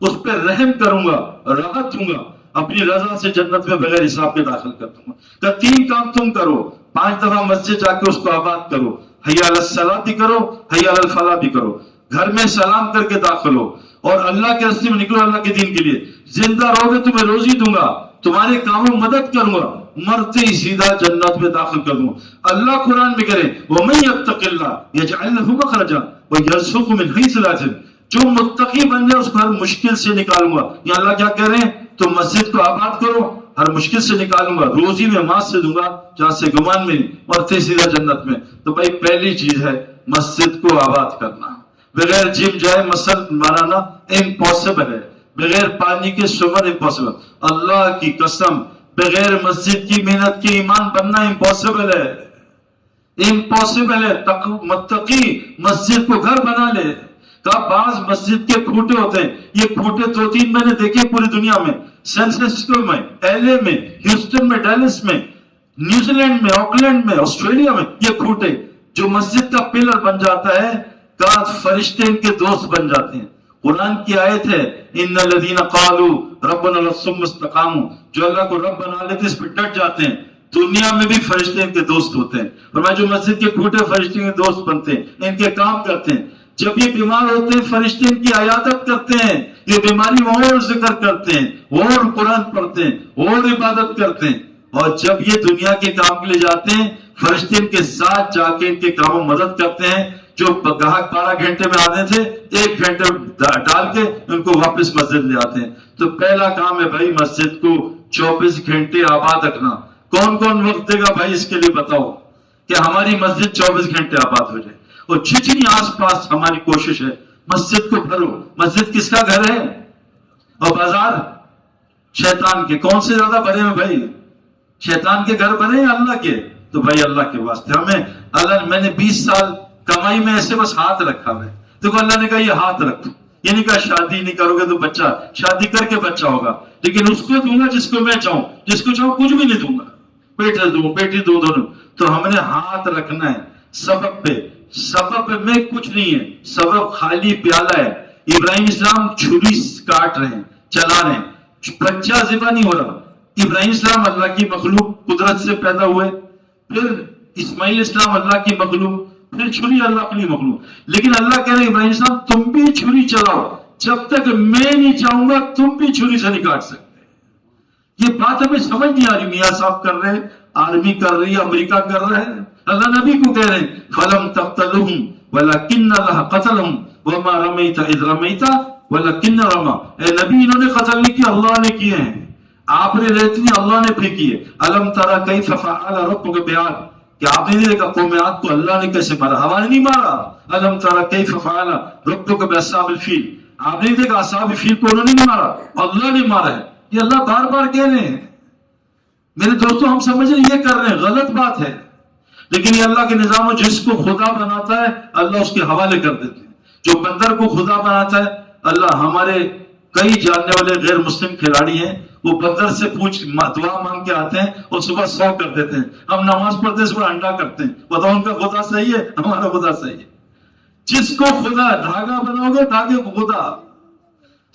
Speaker 1: اس پہ رحم کروں گا، راحت دوں گا، اپنی رضا سے جنت میں بغیر حساب کے داخل کر دوں گا۔ کہ 3 کام تم کرو، 5 دفعہ مسجد جا کے اس کو آباد کرو، حی علی الصلاۃ بھی کرو، حی علی الفلاح بھی کرو، گھر میں سلام کر کے داخل ہو، اور اللہ کے راستے میں نکلو، اللہ کے دین کے لیے۔ زندہ رہو گے تمہیں روزی دوں گا، تمہارے کاموں میں مدد کروں گا، مرتے ہی سیدھا جنت میں داخل کر دوں گا۔ اللہ قرآن میں کرے وَمَن يَتَّقِ اللَّهَ يَجْعَل لَهُ مَخْرَجًا وَيَرْزُقْهُ مِنْ حَيْثُ لَا يَحْتَسِبُ۔ جو متقی بن جائے اس کو ہر مشکل سے نکالوں گا۔ یہ اللہ کیا کہہ رہے ہیں؟ تو مسجد کو آباد کرو، ہر مشکل سے نکالوں گا، روزی میں ماں سے دوں گا جہاں سے گمان میں نہیں، مرتے سیدھا جنت میں۔ تو بھائی پہلی چیز ہے مسجد کو آباد کرنا۔ بغیر جم جائے مسل بنانا امپاسبل ہے، بغیر پانی کے سمر امپاسبل۔ اللہ کی قسم بغیر مسجد کی محنت کے ایمان بننا امپاسبل ہے، امپاسبل ہے۔ متقی مسجد کو گھر بنا لے، کہا بعض مسجد کے کھوٹے ہوتے ہیں، یہ کھوٹے 2-3 میں نے دیکھے پوری دنیا میں، سین فرانسسکو میں، ایل اے میں، ہیوسٹن میں، ڈیلس میں، نیوزی لینڈ میں، آکلینڈ میں، آسٹریلیا میں، یہ کھوٹے جو مسجد کا پلر بن جاتا ہے، کہا فرشتے ان کے دوست بن جاتے ہیں۔ قرآن کی آیت ہے ان الذین قالوا ربنا اللہ ثم استقاموا، جو اللہ کو رب بنا لیتے اس پہ ڈٹ جاتے ہیں، دنیا میں بھی فرشتے ان کے دوست ہوتے ہیں۔ اور میں جو مسجد کے کھوٹے فرشتے کے دوست بنتے ہیں، ان کے کام کرتے ہیں، جب یہ بیمار ہوتے ہیں فرشتے ان کی عیادت کرتے ہیں، یہ بیماری اور ذکر کرتے ہیں اور قرآن پڑھتے ہیں اور عبادت کرتے ہیں، اور جب یہ دنیا کے کام کے لیے جاتے ہیں فرشتے ان کے ساتھ جا کے ان کے کاموں میں مدد کرتے ہیں۔ جو گاہک 12 گھنٹے میں آتے تھے 1 گھنٹے ڈال کے ان کو واپس مسجد لے آتے ہیں۔ تو پہلا کام ہے بھائی مسجد کو 24 گھنٹے آباد رکھنا۔ کون کون وقت دے گا بھائی اس کے لیے بتاؤ کہ ہماری مسجد 24 گھنٹے آباد ہو جائے، اور جتنی آس پاس ہماری کوشش ہے مسجد کو بھرو۔ مسجد کس کا گھر ہے؟ اور بازار شیطان کے۔ کون سے زیادہ بھرے ہیں بھائی؟ شیطان کے گھر بنے یا اللہ کے؟ تو بھائی اللہ کے واسطے ہمیں اللہ، میں نے 20 سال کمائی میں ایسے بس ہاتھ رکھا ہے، دیکھو اللہ نے کہا یہ ہاتھ رکھو، یہ نہیں کہا شادی نہیں کرو گے تو بچہ، شادی کر کے بچہ ہوگا، لیکن اس کو دوں گا جس کو میں چاہوں، جس کو چاہوں کچھ بھی نہیں دوں گا، بیٹے دوں بیٹی دوں دونوں۔ تو ہم نے ہاتھ رکھنا ہے سبب پہ۔ سبب میں کچھ نہیں ہے، سبب خالی پیالہ ہے۔ ابراہیم اسلام چھری کاٹ رہے ہیں، چلا رہے ہیں، بچہ ذبح نہیں ہو رہا۔ ابراہیم اسلام اللہ کی مخلوق قدرت سے پیدا ہوئے، پھر اسماعیل اسلام اللہ کی مخلوق، پھر چھری اللہ کی مخلوق۔ لیکن اللہ کہہ رہے ابراہیم اسلام تم بھی چھری چلاؤ، جب تک میں نہیں چاہوں گا تم بھی چھری سے نہیں کاٹ سکتے۔ یہ بات ہمیں سمجھ نہیں آ رہی، میاں صاحب کر رہے ہیں، آرمی کر رہی ہے، امریکہ کر رہا ہے، اللہ نبی کو کہہ رہے ہیں فَلَمْ تَقْتَلُهُمْ وَلَكِنَّ اللَّهَ قَتَلَهُمْ وَمَا رَمَيْتَ إِذْ رَمَيْتَ وَلَكِنَّ رَمَى۔ اے نبی انہوں نے قتل نہیں کیا، اللہ نے کیے ہیں، آپ نے ریت نہیں اللہ نے پھینکی ہے۔ أَلَمْ تَرَ كَيْفَ فَعَلَ رَبُّكَ بِعَادٍ، کہ آپ نے نہیں دیکھا قوم عاد کو اللہ نے کیسے مارا؟ ہوا نے نہیں مارا۔ أَلَمْ تَرَ كَيْفَ فَعَلَ رَبُّكَ بِأَصْحَابِ الْفِيلِ، آپ نے نہیں دیکھا اصحاب الفیل کو انہوں نے نہیں مارا، اللہ نے مارا ہے۔ یہ اللہ بار بار کہہ رہے ہیں۔ میرے دوستوں ہم سمجھ رہے یہ کر رہے ہیں، غلط بات ہے، لیکن یہ اللہ کے نظام ہے، جس کو خدا بناتا ہے اللہ اس کے حوالے کر دیتے ہیں۔ جو بندر کو خدا بناتا ہے اللہ، ہمارے کئی جاننے والے غیر مسلم کھلاڑی ہیں، وہ بندر سے دعا مانگ کے آتے ہیں اور صبح 100 کر دیتے ہیں۔ ہم نماز پڑھتے ہیں صبح انڈا کرتے ہیں، بتاؤ ان کا خدا صحیح ہے ہمارا خدا صحیح ہے؟ جس کو خدا دھاگا بناؤ گے دھاگے کو خدا،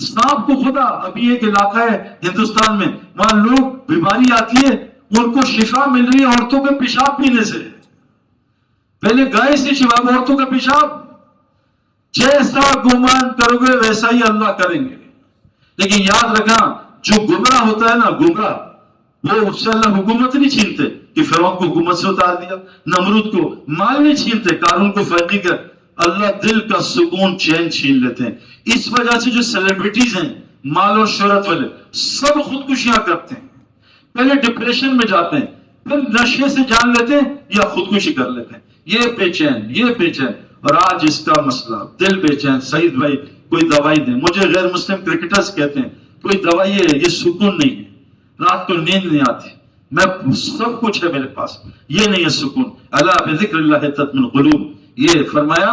Speaker 1: سانپ کو خدا۔ ابھی ایک علاقہ ہے ہندوستان میں، وہاں لوگ بیماری آتی ہے ان کو شفا مل رہی ہے عورتوں کے پیشاب پینے سے۔ پہلے گائے سے شفا، عورتوں کا پیشاب۔ جیسا گمان کرو گے ویسا ہی اللہ کریں گے، لیکن یاد رکھنا جو گمراہ ہوتا ہے نا گمراہ، وہ اس سے اللہ حکومت نہیں چھینتے کہ فرعون کو حکومت سے اتار دیا، نمرود کو مال نہیں چھینتے، قارون کو فقیر کر، اللہ دل کا سکون چین چھین لیتے ہیں۔ اس وجہ سے جو سیلیبریٹیز ہیں مال اور شہرت والے سب خودکشیاں کرتے ہیں، پہلے ڈپریشن میں جاتے ہیں، پھر نشے سے جان لیتے ہیں یا خودکشی کر لیتے ہیں۔ یہ بے چین، یہ بے چین، اور آج اس کا مسئلہ دل بے چین۔ سعید بھائی کوئی دوائی دیں، مجھے غیر مسلم کرکٹرز کہتے ہیں کوئی دوائی ہے، یہ سکون نہیں ہے، رات کو نیند نہیں آتی، میں سب کچھ ہے میرے پاس، یہ نہیں ہے سکون۔ اللہ بذکر اللہ تطمئن القلوب، یہ فرمایا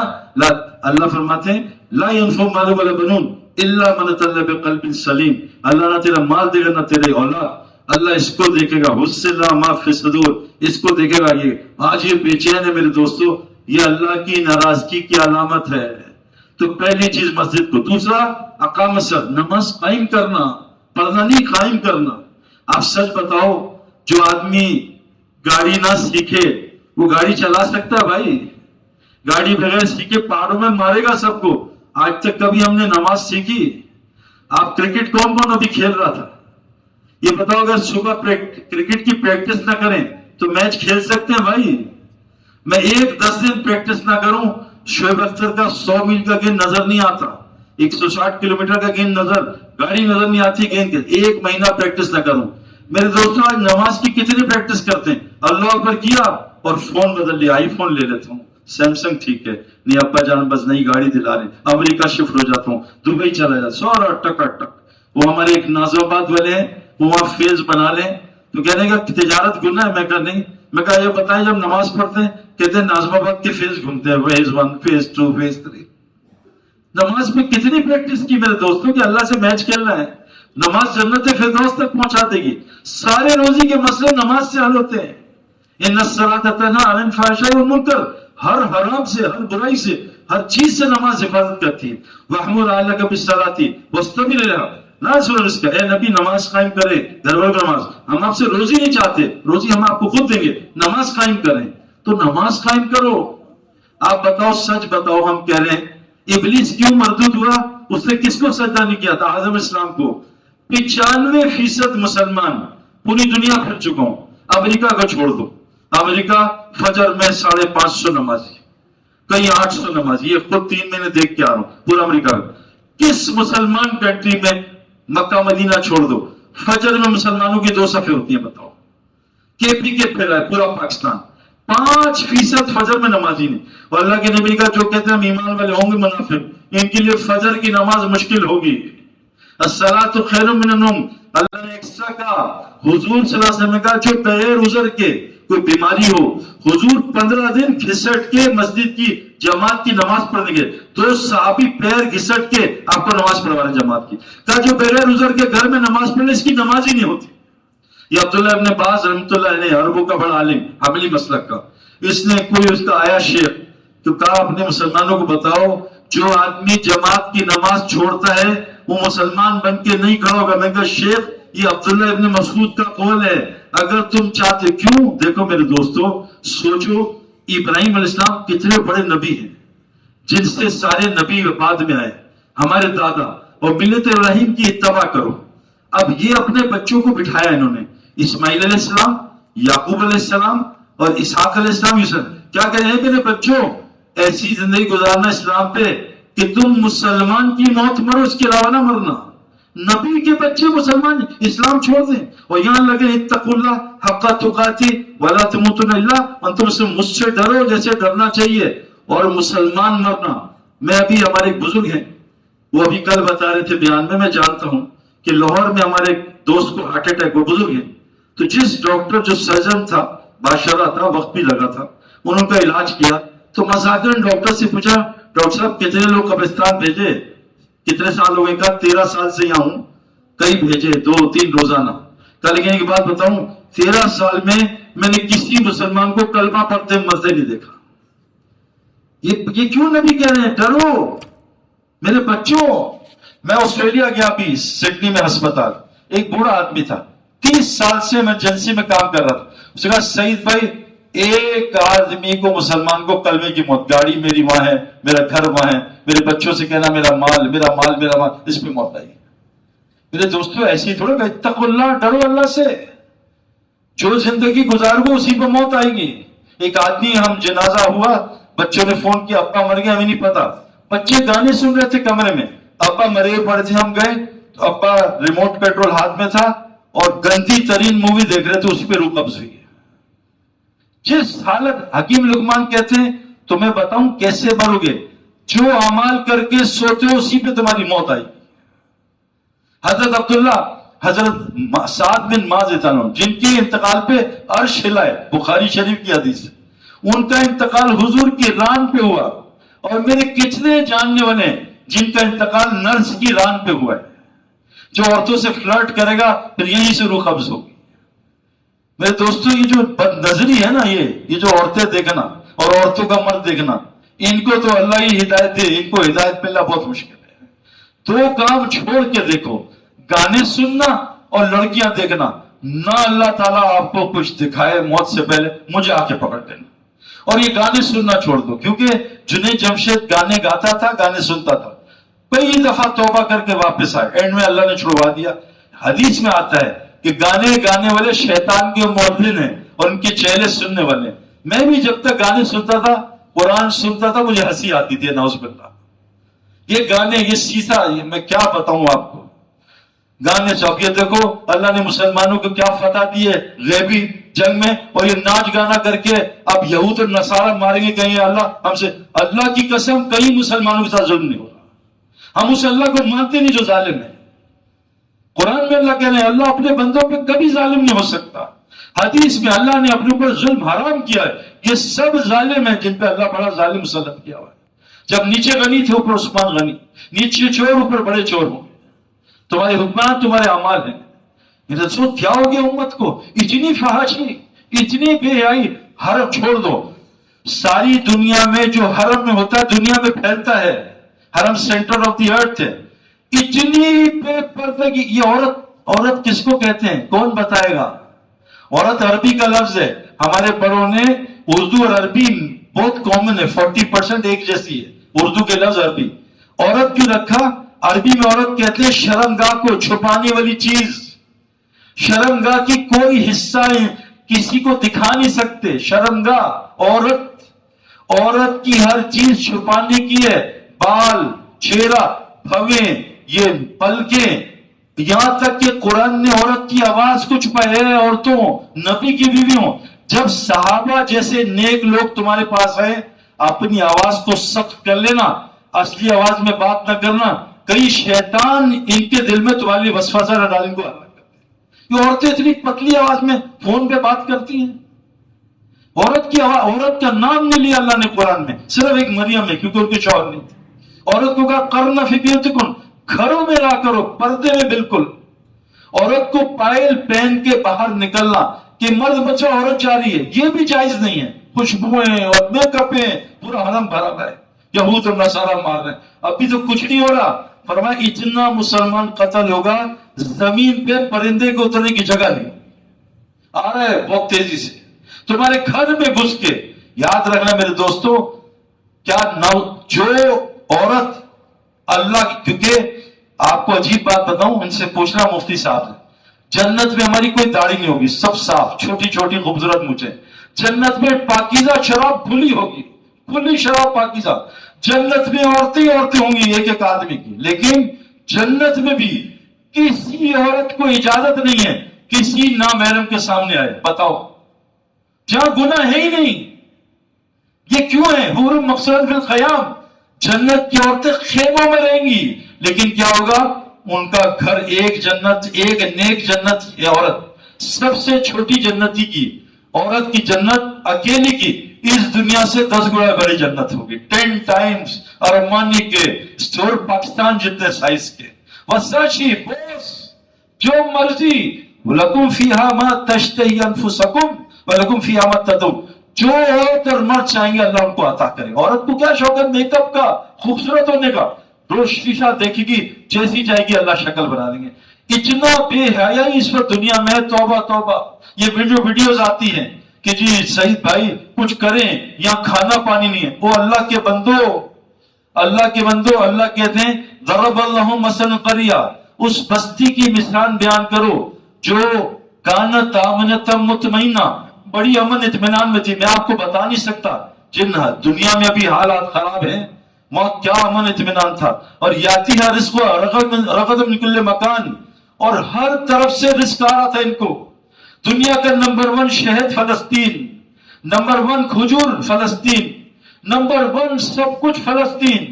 Speaker 1: اللہ فرماتے ہیں لا ينفع مال ولا بنون الا من اتى بقلب سلیم۔ اللہ نہ تیرا مال دے گا نہ تیرے اولاد، اللہ اس کو دیکھے گا حسنا ما فی الصدور، اس کو دیکھے گا۔ یہ آج یہ بے چین ہے میرے دوستو، یہ اللہ کی ناراضگی کی علامت ہے۔ تو پہلی چیز مسجد کو، دوسرا اقامت الصلاۃ، نماز قائم کرنا، پڑھنا نہیں قائم کرنا۔ آپ سچ بتاؤ جو آدمی گاڑی نہ سیکھے وہ گاڑی چلا سکتا ہے بھائی؟ گاڑی بغیر سیکھے پہاڑوں میں مارے گا سب کو۔ آج تک کبھی ہم نے نماز سیکھی؟ آپ کرکٹ کون کون ابھی کھیل رہا تھا یہ بتاؤ، اگر صبح کرکٹ کی پریکٹس نہ کریں تو میچ کھیل سکتے ہیں بھائی؟ میں 10 دن پریکٹس نہ کروں، شعیب اختر کا 100 میل کا گیند نظر نہیں آتا، 160 کلومیٹر کا گیند گاڑی نظر نہیں آتی گیند کے، 1 مہینہ پریکٹس نہ کروں۔ میرے دوستوں آج نماز کی کتنی پریکٹس کرتے ہیں؟ اللہ اکبر کیا اور فون بدل لیا، آئی فون لے لیتا ہوں، سیمسنگ ٹھیک ہے، نہیں ابا جان بس نئی گاڑی دلا رہے، امریکہ شفٹ ہو جاتا ہوں، دبئی چلا جاتا، سورا ٹکا ٹک۔ وہ ہمارے ایک نازم آباد والے ہیں، وہ وہاں فیز بنا لیں تو کہنے کا تجارت گناہ ہے، میں کہا نہیں، میں کہا یہ بتائیں جب نماز پڑھتے ہیں کہتے ہیں نازم آباد کے فیز گھومتے ہیں، فیز 1 فیز 2 فیز 3۔ نماز میں کتنی پریکٹس کی میرے دوستوں کہ اللہ سے میچ کھیلنا ہے. نماز جنت فردوس تک پہنچا دے گی. سارے روزی کے مسئلے نماز سے حل ہوتے ہیں. ان الصلاۃ تنہی عن الفحشاء والمنکر، ہر حرام سے، ہر برائی سے، ہر چیز سے نماز حفاظت کرتی ہے. وَأْمُرْ أَهْلَكَ بِالصَّلَاةِ وَاسْتَبِرْ إِلَيْهَا. نہ سنو اس کا، اے نبی نماز قائم کرے، گھر والوں کی نماز. ہم آپ سے روزی نہیں چاہتے، روزی ہم آپ کو خود دیں گے، نماز قائم کریں. تو نماز قائم کرو. آپ بتاؤ، سچ بتاؤ، ہم کہہ رہے ہیں ابلیس کیوں مردود ہوا؟ اس نے کس کو سجدہ نہیں کیا تھا؟ آدم اسلام کو. 95% مسلمان پوری دنیا پھر چکا ہوں. امریکہ کو چھوڑ دو، امریکہ فجر میں 550 نمازی، کئی 800 نمازی، یہ خود 3 مہینے دیکھ کے آ رہا ہوں پورا امریکہ. کس مسلمان کنٹری میں، مکہ مدینہ چھوڑ دو، فجر میں مسلمانوں کی 2 صفیں ہوتی ہیں؟ بتاؤ. کے پھر ہے پورا پاکستان 5% فجر میں نمازی نہیں. اور اللہ کے نبی کا جو کہتے ہیں ہم ایمان والے ہوں گے منافق، ان کے لیے فجر کی نماز مشکل ہوگی. الصلاۃ خیر من النوم، اللہ نے ایکسٹرا کہا. حضور صلی اللہ علیہ وسلم نے کہا جو بغیر عذر کے کوئی بیماری ہو، حضور 15 دن گھسٹ کے مسجد کی جماعت کی نماز پڑھنے گئے، تو صحابی پیر گھسٹ کے آپ کو نماز پڑھوا رہے جماعت کی. کہا جو بغیر عذر کے گھر میں نماز پڑھنے، اس کی نماز ہی نہیں ہوتی. یہ عبداللہ ابن باز رحمۃ اللہ علیہ، عربوں کا بڑا عالم، حنبلی مسلک کا، اس نے کوئی اس کا آیا شیخ تو کہا اپنے مسلمانوں کو بتاؤ جو آدمی جماعت کی نماز چھوڑتا ہے وہ مسلمان بن کے نہیں کھڑا ہوگا. میں کہا شیخ یہ عبداللہ ابن مسعود کا قول ہے، اگر تم چاہتے. کیوں؟ دیکھو میرے دوستو، سوچو ابراہیم علیہ السلام کتنے بڑے نبی ہیں جن سے سارے نبی بعد میں آئے، ہمارے دادا، اور ملت ابراہیم کی اتباع کرو. اب یہ اپنے بچوں کو بٹھایا انہوں نے، اسماعیل علیہ السلام، یعقوب علیہ السلام اور اسحاق علیہ السلام. کیا کہہ رہے ہیں میرے بچوں، ایسی زندگی گزارنا اسلام پہ کہ تم مسلمان کی موت مرو، اس کے علاوہ نہ مرنا. نبی کے بچے مسلمان اسلام چھوڑ دیں اور یہاں لگے اتقوا اللہ حق تقاتی ولا تموتن الا وانتم مسلمون. مجھ سے ڈرو جیسے ڈرنا چاہیے اور مسلمان مرنا. میں ابھی ہمارے ایک بزرگ ہیں، وہ ابھی کل بتا رہے تھے بیان میں جانتا ہوں کہ لاہور میں ہمارے ایک دوست کو ہارٹ اٹیک، وہ بزرگ ہیں، تو جس ڈاکٹر جو سرجن تھا، بادشاہ تھا، وقت بھی لگا تھا، انہوں کا علاج کیا. تو مذاکرن ڈاکٹر سے پوچھا ڈاکٹر صاحب کتنے لوگ قبرستان بھیجے؟ کتنے سال ہو گئے؟ کہا 13 سال سے یہاں ہوں، کئی بھیجے 2-3 روزانہ. کل کہنے کی بات بتاؤں، 13 سال میں نے کسی مسلمان کو کلمہ پڑھتے مرتے نہیں دیکھا. یہ کیوں نبی کہہ رہے ہیں ڈرو میرے بچوں. میں آسٹریلیا گیا بھی، سڈنی میں ہسپتال، ایک بوڑھا آدمی تھا، 30 سال سے ایمرجنسی میں کام کر رہا تھا. اس نے کہا سعید بھائی ایک آدمی کو مسلمان کو کلمے کی موت، گاڑی میری وہاں ہے، میرا گھر وہاں ہے، میرے بچوں سے کہنا میرا مال میرا مال میرا مال، اس پہ موت آئی. میرے دوستوں ایسی ہی تھوڑا کہ اتقوا اللہ، ڈرو اللہ سے. جو زندگی گزار گو اسی پہ موت آئے گی. ایک آدمی، ہم جنازہ ہوا، بچوں نے فون کیا ابا مر گیا، ہمیں نہیں پتا. بچے گانے سن رہے تھے کمرے میں، ابا مرے پڑے تھے. ہم گئے تو ابا ریموٹ کنٹرول ہاتھ میں تھا اور گندی ترین مووی دیکھ رہے تھے، اس پہ روح قبض ہوئی. جس حالت، حکیم لقمان کہتے ہیں تمہیں بتاؤں کیسے مرو گے، جو اعمال کر کے سوتے ہو اسی پہ تمہاری موت آئی. حضرت عبداللہ، حضرت سعد بن معاذ جن کے انتقال پہ عرش ہلائے، بخاری شریف کی حدیث، ان کا انتقال حضور کی ران پہ ہوا. اور میرے کتنے جاننے والے ہیں جن کا انتقال نرس کی ران پہ ہوا ہے. جو عورتوں سے فلرٹ کرے گا پھر یہیں سے روح قبض ہوگی. میرے دوستوں یہ جو بد نظری ہے نا، یہ جو عورتیں دیکھنا اور عورتوں کا مرد دیکھنا، ان کو تو اللہ ہی ہدایت دے، ان کو ہدایت ملنا بہت مشکل ہے. 2 کام چھوڑ کے دیکھو، گانے سننا اور لڑکیاں دیکھنا. نہ اللہ تعالیٰ آپ کو کچھ دکھائے موت سے پہلے مجھے آ کے پکڑ لینا. اور یہ گانے سننا چھوڑ دو، کیونکہ جنید جمشید گانے گاتا تھا، گانے سنتا تھا، کئی دفعہ توبہ کر کے واپس آئے، اینڈ میں اللہ نے چھڑوا دیا. حدیث میں آتا ہے کہ گانے والے شیطان کے مؤذن ہیں اور ان کے چہلے سننے والے. میں بھی جب تک گانے سنتا تھا، قرآن سنتا تھا، مجھے ہنسی آتی تھی، نعوذ باللہ. یہ گانے، یہ سیسا، میں کیا بتاؤں آپ کو. گانے سے یہ دیکھو اللہ نے مسلمانوں کو کیا فتح دی ہے غیبی جنگ میں، اور یہ ناچ گانا کر کے اب یہود اور نصارہ ماریں گے. کہیں اللہ ہم سے، اللہ کی قسم کہیں مسلمانوں کے ساتھ ظلم نہیں ہو رہا. ہم اس اللہ کو مانتے نہیں جو ظالم ہے. قرآن میں اللہ کہہ رہے ہیں اللہ اپنے بندوں پہ کبھی ظالم نہیں ہو سکتا. حدیث میں اللہ نے اپنے اوپر ظلم حرام کیا ہے. یہ سب ظالم ہیں جن پہ اللہ بڑا ظالم مسلط کیا ہوا ہے. جب نیچے غنی تھے اوپر عثمان غنی. نیچے چور اوپر بڑے چور ہوں گے. تمہارے حکمران تمہارے اعمال ہیں. رسول کیا ہو گیا امت کو؟ اتنی فحاشی، اتنی بے حیائی. حرم چھوڑ دو، ساری دنیا میں جو حرم میں ہوتا ہے دنیا میں پھیلتا ہے. حرم سینٹر آف دی ارتھ ہے. اتنی بے پردگی. یہ عورت کس کو کہتے ہیں؟ کون بتائے گا؟ عورت عربی کا لفظ ہے. ہمارے بڑوں نے اردو اور عربی بہت کامن ہے، 40% ایک جیسی ہے. اردو کے لفظ عربی. عورت کیوں رکھا؟ عربی میں عورت کہتے ہیں شرمگاہ کو چھپانے والی چیز. شرمگاہ کی کوئی حصہ کسی کو دکھا نہیں سکتے. شرمگاہ عورت کی ہر چیز چھپانے کی ہے. بال، چہرہ، پھویں، یہ پلکیں، یہاں تک کہ قرآن نے عورت کی آواز کو چھپایا ہے. عورتوں نبی کی بیویوں، جب صحابہ جیسے نیک لوگ تمہارے پاس آئے، اپنی آواز کو سخت کر لینا، اصلی آواز میں بات نہ کرنا. کئی شیطان ان کے دل میں تمہارے لیے وسوسہ نہ ڈالیں کو. یہ عورتیں اتنی پتلی آواز میں فون پہ بات کرتی ہیں. عورت کی آواز، عورت کا نام نہیں لیا اللہ نے قرآن میں، صرف ایک مریم ہے کیونکہ ان کے شوہر نہیں تھے. عورت کو کہا قرن فی بیوتکن، گھروں میں رہا کرو، پردے میں بالکل. عورت کو پائل پہن کے باہر نکلنا کہ مرد بچہ عورت جا رہی ہے، یہ بھی جائز نہیں ہے. خوشبوئیں اور میک اپیں، پورا حرم بھرا ہوا ہے. یہود اور نصارہ مار رہے ہیں. ابھی تو کچھ نہیں ہو رہا. فرمایا اتنا مسلمان قتل ہوگا، زمین پہ پرندے کو اترنے کی جگہ نہیں. آ رہا ہے بہت تیزی سے تمہارے گھر میں گھس کے. یاد رکھنا میرے دوستو، کیا جو عورت اللہ، کیونکہ آپ کو عجیب بات بتاؤں، ان سے پوچھنا مفتی صاحب سے، جنت میں ہماری کوئی داڑھی نہیں ہوگی، سب صاف، چھوٹی چھوٹی خوبصورت مجھے. جنت میں پاکیزہ شراب کھلی ہوگی، کھلی شراب پاکیزہ. جنت میں عورتیں ہوں گی ایک ایک آدمی کی. لیکن جنت میں بھی کسی عورت کو اجازت نہیں ہے کسی نامحرم کے سامنے آئے. بتاؤ، جہاں گناہ ہے ہی نہیں. یہ کیوں ہے؟ حور مقصد فی الخیام، جنت کی عورتیں خیموں میں رہیں گی. لیکن کیا ہوگا؟ ان کا گھر ایک جنت، ایک نیک جنت. یہ عورت سب سے چھوٹی جنتی کی عورت کی جنت اکیلی کی اس دنیا سے 10 گنا بڑی جنت ہوگی. 10 ٹائمز ارمانی کے اسٹور پاکستان جتنے سائز کے. وساشی بوس، جو مرضی. لکم فیہا ما تشتہی انفسکم ولکم فیہا ما تدعون. جو عورت اور مرد چاہیں گے اللہ ان کو عطا کرے. عورت کو کیا شوق ہے؟ میک اپ کا، خوبصورت ہونے کا. روز شیشہ دیکھے گی، جیسی چاہے گی اللہ شکل بنا دیں گے. اتنا بے حیائی اس وقت دنیا میں. توبہ توبہ. یہ ویڈیوز آتی ہیں کہ جی سعید بھائی کچھ کریں، یہاں کھانا پانی نہیں ہے. وہ اللہ کے بندو، اللہ کہتے ہیں ضرب اللہ مثلا قریہ، اس بستی کی مثال بیان کرو جو کانت آمنۃ مطمئنہ، بڑی امن اطمینان میں تھی. میں آپ کو بتا نہیں سکتا جن دنیا میں ابھی حالات خراب ہیں، موت کیا امن اطمینان تھا. اور یاتی ہے رزق رغد من کل مکان، اور ہر طرف سے رزق آ رہا تھا ان کو. دنیا کا نمبر 1 شہد فلسطین، نمبر 1 کھجور فلسطین، نمبر 1 سب کچھ فلسطین.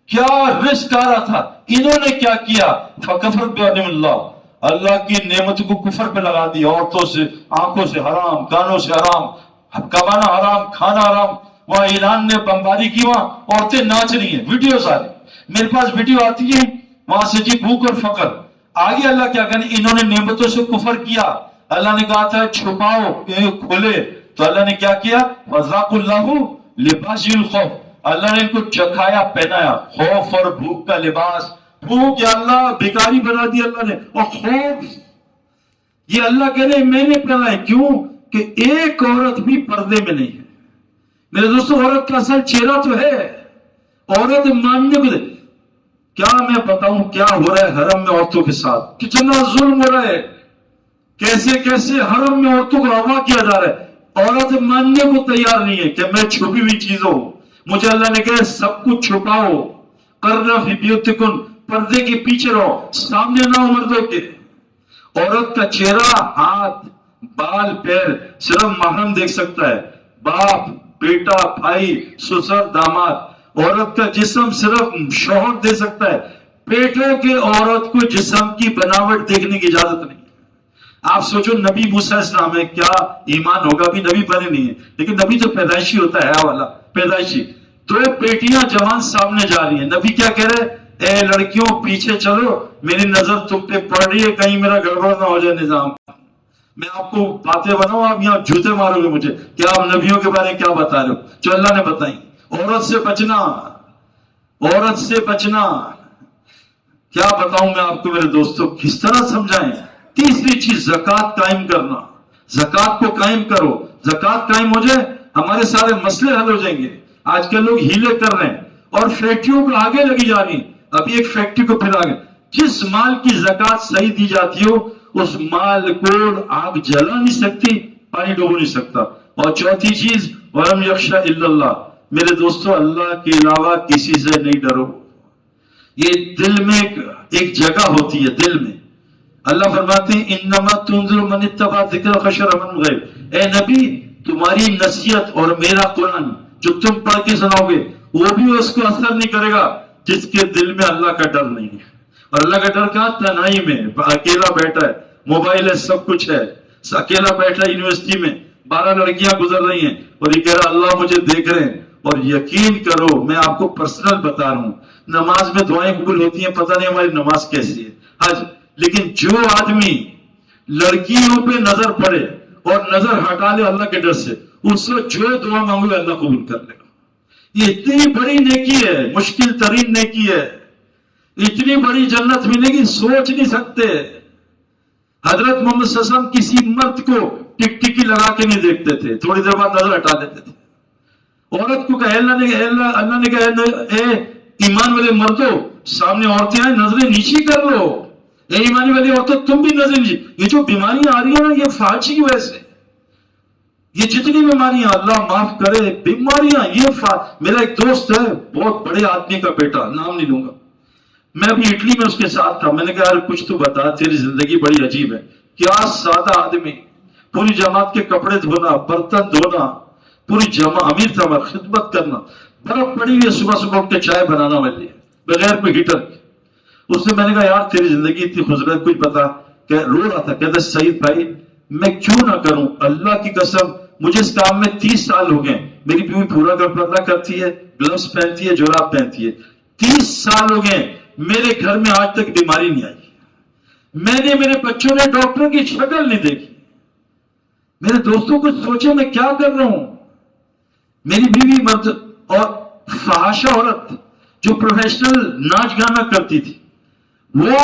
Speaker 1: کیا رزق آ رہا تھا. انہوں نے کیا کیا؟ فکفر بنعم اللہ، اللہ کی نعمت کو کفر پہ لگا دیا. عورتوں سے، آنکھوں سے حرام، کانوں سے حرام، کمانا حرام، کھانا حرام. وہاں ایران نے بمباری کی، وہاں عورتیں ناچ رہی ہیں، ویڈیوز آ رہی. میرے پاس ویڈیو آتی ہے وہاں سے جی بھوک اور فقر. آگے اللہ کیا کہنے؟ انہوں نے نعمتوں سے کفر کیا. اللہ نے کہا تھا چھپاؤ کھولے، تو اللہ نے کیا کیا؟ وذاق اللہ لباس الخوف، اللہ نے ان کو چکھایا، پہنایا خوف اور بھوک کا لباس. بھوک یا اللہ بیکاری بنا دی اللہ نے، اور خوف یہ اللہ کہہ رہے میں نے پہنا ہے. کیوں کہ ایک عورت بھی پردے میں نہیں ہے. میرے دوستو عورت کا اصل چہرہ تو ہے. عورت ماننے کو دے. کیا میں بتاؤں کیا ہو رہا ہے حرم میں عورتوں کے ساتھ، کتنا ظلم ہو رہا ہے، کیسے کیسے حرم میں عورتوں کو اغوا کیا جا رہا ہے. عورت ماننے کو تیار نہیں ہے کہ میں چھپی ہوئی چیز ہوں. مجھے اللہ نے کہا سب کچھ چھپاؤ. قرن فی بیوتکن، پردے کے پیچھے رہو، سامنے نہ ہو مردوں کے. عورت کا چہرہ، ہاتھ، بال، پیر صرف محرم دیکھ سکتا ہے، باپ، بیٹا، بھائی، سسر، داماد. عورت کا جسم صرف شوہر دے سکتا ہے. پیٹوں کے عورت کو جسم کی بناوٹ دیکھنے کی اجازت نہیں. آپ سوچو نبی موسیٰ السلام ہے، کیا ایمان ہوگا؟ بھی نبی بنے نہیں ہے، لیکن نبی تو پیدائشی ہوتا ہے والا پیدائشی. 2 بیٹیاں جوان سامنے جا رہی ہیں. نبی کیا کہہ رہے؟ اے لڑکیوں پیچھے چلو، میری نظر تم پہ پڑ رہی ہے، کہیں میرا گڑبڑ نہ ہو جائے نظام، میں آپ کو باتیں بناؤں آپ یہاں جوتے مارو گے مجھے، کیا آپ نبیوں کے بارے میں کیا بتا رہے ہو جو اللہ نے بتائی۔ عورت سے بچنا، عورت سے بچنا، کیا بتاؤں میں آپ کو میرے دوستوں، کس طرح سمجھائیں۔ تیسری چیز زکوٰۃ قائم کرنا، زکوٰۃ کو قائم کرو، زکوٰۃ قائم ہو جائے ہمارے سارے مسئلے حل ہو جائیں گے۔ آج کل لوگ ہیلے کر رہے ہیں اور فیکٹریوں کو آگے لگی جا رہی، ابھی ایک فیکٹری کو پھر آگے، جس مال کی زکوٰۃ صحیح دی جاتی ہو اس مال کو آگ جلا نہیں سکتی، پانی ڈوبو نہیں سکتا۔ اور چوتھی چیز وَلَمْ يَخْشَ إِلَّا اللَّهِ، میرے دوستو اللہ کے علاوہ کسی سے نہیں ڈرو۔ یہ دل میں ایک جگہ ہوتی ہے، دل میں اللہ فرماتے ہیں انما تنذر من اتبع ذکر وخشع من الغیب، اے نبی تمہاری نصیحت اور میرا قرآن جو تم پڑھ کے سناؤ گے وہ بھی اس کو اثر نہیں کرے گا جس کے دل میں اللہ کا ڈر نہیں ہے۔ اور اللہ کا ڈر کہاں؟ تنہائی میں، اکیلا بیٹھا ہے، موبائل ہے، سب کچھ ہے، اکیلا بیٹھا ہے یونیورسٹی میں، 12 لڑکیاں گزر رہی ہیں اور یہ کہہ رہا اللہ مجھے دیکھ رہے ہیں۔ اور یقین کرو میں آپ کو پرسنل بتا رہا ہوں، نماز میں دعائیں قبول ہوتی ہیں، پتہ نہیں ہماری نماز کیسی ہے حج، لیکن جو آدمی لڑکیوں پہ نظر پڑے اور نظر ہٹا لے اللہ کے ڈر سے، اس سے جو دعا مانگو اللہ قبول کر لے گا۔ یہ اتنی بڑی نیکی ہے، مشکل ترین نیکی ہے، اتنی بڑی جنت ملے گی سوچ نہیں سکتے۔ حضرت محمد صلی اللہ علیہ وسلم کسی مرد کو ٹک ٹکی لگا کے نہیں دیکھتے تھے، تھوڑی دیر بعد نظر ہٹا دیتے تھے۔ عورت کو کہا اللہ نے کہا اے ایمان والے مردوں سامنے عورتیں آئیں نظریں نیچی کر لو، اے ایمانی والی عورتوں تم بھی نظریں نیچی۔ یہ جو بیماریاں آ رہی ہیں نا یہ فحاشی کی وجہ سے، یہ جتنی بیماریاں اللہ معاف کرے بیماریاں، یہ میرا ایک دوست ہے بہت بڑے آدمی کا بیٹا، نام نہیں لوں گا، میں ابھی اٹلی میں اس کے ساتھ تھا، میں نے کہا یار کچھ تو بتا، تیری زندگی بڑی عجیب ہے، کیا سادہ آدمی، پوری جماعت کے کپڑے دھونا، برتن دھونا، پوری امیر تھا، خدمت کرنا، برف پڑی ہوئی ہے صبح صبح اٹھ کے چائے بنانا والے بغیر کوئی ہیٹر کے۔ اس سے میں نے کہا یار تیری زندگی اتنی خوبصورت، کچھ بتا، کہ رو رہا تھا، کہتا سعید بھائی میں کیوں نہ کروں، اللہ کی قسم مجھے اس کام میں 30 سال ہو گئے، میری بیوی پورا پردہ کرتی ہے، گلوز پہنتی ہے، جوراب پہنتی ہے، 30 سال ہو گئے میرے گھر میں آج تک بیماری نہیں آئی، میں نے میرے بچوں نے ڈاکٹر کی شکل نہیں دیکھی۔ میرے دوستوں کو سوچے میں کیا کر رہا ہوں، میری بیوی مرد اور فحاشہ عورت جو پروفیشنل ناچ گانا کرتی تھی وہ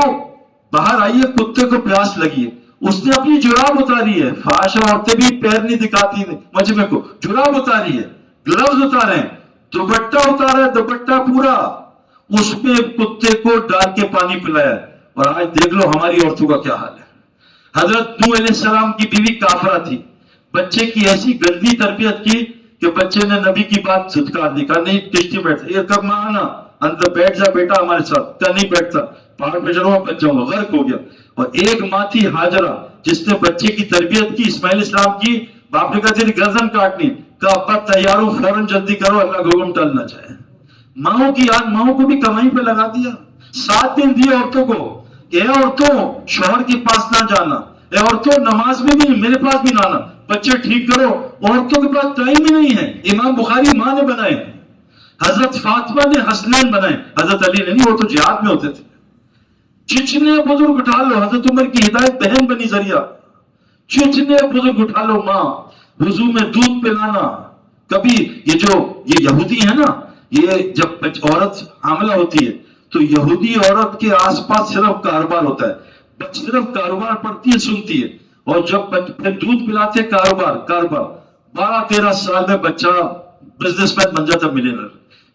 Speaker 1: باہر آئی ہے، کتے کو پیاس لگی ہے، اس نے اپنی جراب اتاری ہے، فحاشہ عورتیں بھی پیر نہیں دکھاتی مجمع کو، جراب اتاری ہے، گلوز اتارے ہیں، دوپٹہ اتارا ہے، دوپٹہ پورا، اس میں کتے کو ڈال کے پانی پلایا ہے۔ اور آج دیکھ لو ہماری عورتوں کا کیا حال ہے۔ حضرت نوح علیہ السلام کی بیوی کافرہ تھی، بچے کی ایسی گندی تربیت کی کہ بچے نے نبی کی بات دھتکار دی، کہا نہیں کشتی بیٹھ، یہ کب میں آنا اندر بیٹھ جا بیٹا ہمارے ساتھ، کہا نہیں بیٹھتا، پہاڑ پہ چڑھوں گا بچ جاؤں گا، غرق ہو گیا۔ اور ایک ماں تھی ہاجرہ جس نے بچے کی تربیت کی، اسماعیل اسلام کی، باپ نے کہا تیری گردن کاٹنی، کہا ابا تیار ہو فوراً جلدی کرو اللہ کا حکم ٹل نہ جائے۔ ماؤں کی یاد، ماؤں کو بھی کمائی پہ لگا دیا، 7 دن دیے عورتوں کو کہ اے عورتوں شوہر کے پاس نہ جانا، اے عورتوں نماز میں بھی میرے پاس بھی نہ آنا، بچے ٹھیک کرو، عورتوں کے پاس ٹائم ہی نہیں ہے۔ امام بخاری ماں نے بنائے، حضرت فاطمہ نے حسنین بنائے، حضرت علی نے نہیں، وہ تو جہاد میں ہوتے تھے۔ چچنے بزرگ اٹھا لو، حضرت عمر کی ہدایت بہن بنی ذریعہ، چچنے بزرگ اٹھا لو، ماں وضو میں دودھ پلانا۔ کبھی یہ یہودی ہے نا، یہ جب عورت حاملہ ہوتی ہے تو یہودی عورت کے آس پاس صرف کاروبار ہوتا ہے، صرف کاروبار پڑھتی ہے سنتی ہے، اور جب پھر دودھ پلاتے کاروبار 12-13 سال میں بچہ بزنس مین بن جاتا، ملینر۔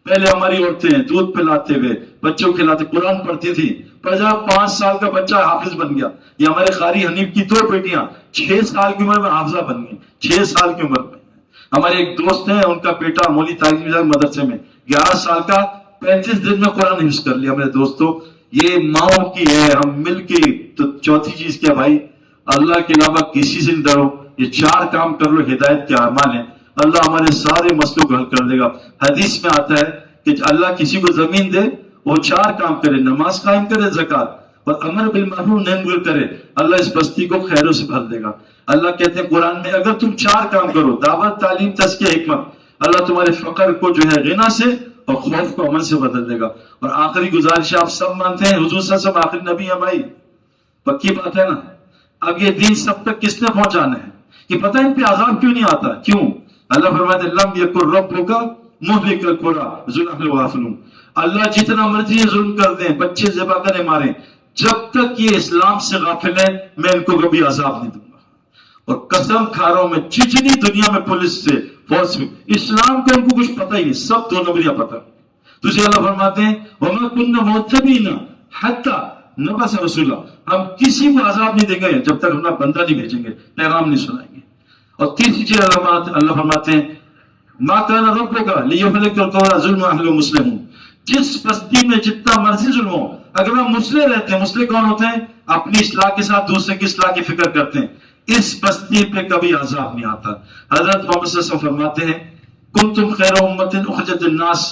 Speaker 1: پہلے ہماری عورتیں دودھ پلاتے ہوئے بچوں کھلاتے، قرآن پڑھتی تھی، پر جب 5 سال کا بچہ حافظ بن گیا، یہ ہمارے قاری حنیف کی 2 بیٹیاں 6 سال کی عمر میں حافظہ بن گئی، 6 سال کی عمر میں۔ ہمارے ایک دوست ہیں ان کا بیٹا مولی تعلیم مدرسے میں 11 سال کا 35 دن میں قرآن حفظ کر لیا۔ میرے دوستو یہ ماؤں کی ہے، ہم مل کے۔ تو چوتھی چیز کیا بھائی، اللہ کے علاوہ کسی سے نہ ڈرو، یہ 4 کام کر لو، ہدایت کے اعمال ہیں، اللہ ہمارے سارے مسئلوں کو حل کر دے گا۔ حدیث میں آتا ہے کہ اللہ کسی کو زمین دے وہ 4 کام کرے، نماز قائم کرے، زکات اور امر بالمعروف نہی منکر کرے، اللہ اس بستی کو خیروں سے بھر دے گا۔ اللہ کہتے ہیں قرآن میں اگر تم 4 کام کرو، دعوت، تعلیم، تزکیہ، حکمت، اللہ تمہارے فقر کو جو ہے غنا سے اور خوف کو امن سے بدل دے گا. اور آخری گزارش آپ سب مانتے ہیں حضور صلی اللہ علیہ وسلم آخری نبی ہیں بھائی, پکی بات ہے نا. اب یہ دین سب تک کس نے پہنچانا ہے؟ کہ پتہ ان پہ عذاب کیوں نہیں آتا؟ کیوں؟ اللہ فرماتے ہیں لم یکن ربک مہلک القری ظلم وغافلون. اللہ جتنا مرضی ظلم کر دیں, بچے ذبح کریں ماریں, جب تک یہ اسلام سے غافل ہیں میں ان کو کبھی عذاب نہیں دوں گا. اور قسم کھا رہا ہوں میں, جتنی دنیا میں پولیس سے فورس میں اسلام کا ان کو کچھ پتہ ہی نہیں, سب 2 نمبریاں پتہ. تو اسے اللہ فرماتے ہیں وَمَا كُنَّا مُعْتَبِينَ حَتَّى نَبْعَثَ رَسُولًا, ہم کسی کو عذاب نہیں دیں گے جب تک اپنا بندہ نہیں بھیجیں گے, پیغام نہیں سنائیں گے. اور تیسری چیز اللہ فرماتے ہیں مَا كَانَ رَبُّكَ لِيُهْلِكَ الْقُرَىٰ ظُلْمًا أَهْلُهَا مُسْلِمُونَ. جس بستی میں جتنا مرضی ظلم ہو, اگر وہ مسلح رہتے ہیں, مسلح کون ہوتے ہیں؟ اپنی اصلاح کے ساتھ دوسرے کی اصلاح کی فکر کرتے ہیں, اس بستی پہ کبھی عذاب نہیں آتا. حضرت محمد صلی اللہ علیہ وسلم فرماتے ہیں کنتم خیر امت اخرجت للناس,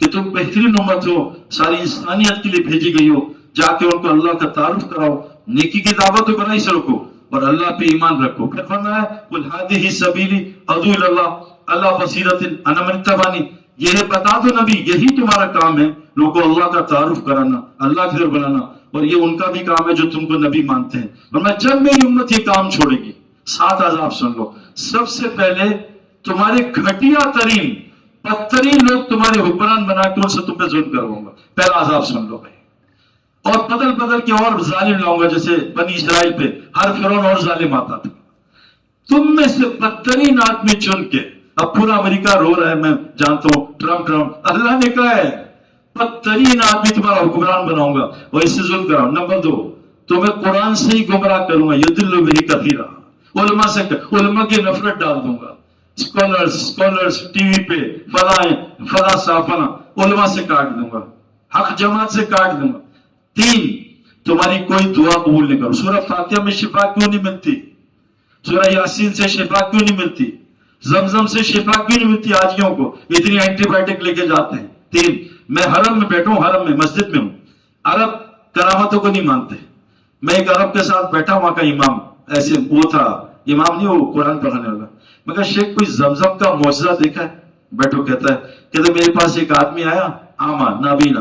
Speaker 1: کہ تم بہترین امت ہو, ساری انسانیت کے لیے بھیجی گئی ہو. جا کے ان کو اللہ کا تعارف کراؤ, نیکی کی دعوت و برائی سے روکو, اور اللہ پہ ایمان رکھو. پھر فرمایا قل هذه سبیلی ادعو الی اللہ علی بصیرۃ انا من اتبعنی, یہ بتا دو نبی یہی تمہارا کام ہے, لوگوں کو اللہ کا تعارف کرانا, اللہ کی طرف بلانا, اور یہ ان کا بھی کام ہے جو تم کو نبی مانتے ہیں. فرمایا جب میری امت یہ کام چھوڑے گی, 7 عذاب سن لو. سب سے پہلے تمہارے گھٹیا ترین بدترین لوگ تمہارے حکمران بنا کے ان سے تم پہ ظلم کرواؤں گا. پہلا عذاب سن لو بھائی. اور بدل بدل کے اور ظالم لاؤں گا, جیسے بنی اسرائیل پہ ہر فرعون اور ظالم آتا تھا. تم میں سے بدترین آدمی چن کے, اب پورا امریکہ رو رہا ہے, میں جانتا ہوں, ٹرمپ اللہ نے کہا ہے بدترین آدمی تمہارا حکمران بناؤں گا اور اس سے ظلم کراؤں. نمبر 2, تمہیں قرآن سے ہی گمراہ کروں گا, یضل بہ کثیرا, علماء کی نفرت ڈال دوں گا. اسکالرز ٹی وی پہ فلاں صافنا علماء سے کاٹ دوں گا, حق جماعت سے کاٹ دوں گا. 3, تمہاری کوئی دعا قبول نہیں کروں. سورہ فاتحہ میں شفا کیوں نہیں ملتی؟ سورہ یاسین سے شفا کیوں نہیں ملتی؟ زمزم سے شفا کیوں نہیں ملتی آجیوں کو؟ اتنی اینٹی بائیوٹک لے کے جاتے ہیں. 3, میں حرم میں بیٹھا ہوں, حرم میں مسجد میں ہوں, عرب کرامتوں کو نہیں مانتے. میں ایک عرب کے ساتھ بیٹھا, وہاں کا امام, ایسے وہ تھا امام نہیں, وہ قرآن پڑھانے والا. میں کہا شیخ کوئی زمزم کا معجزہ دیکھا ہے؟ بیٹھو, کہتا ہے میرے پاس ایک آدمی آیا, آما نابینا,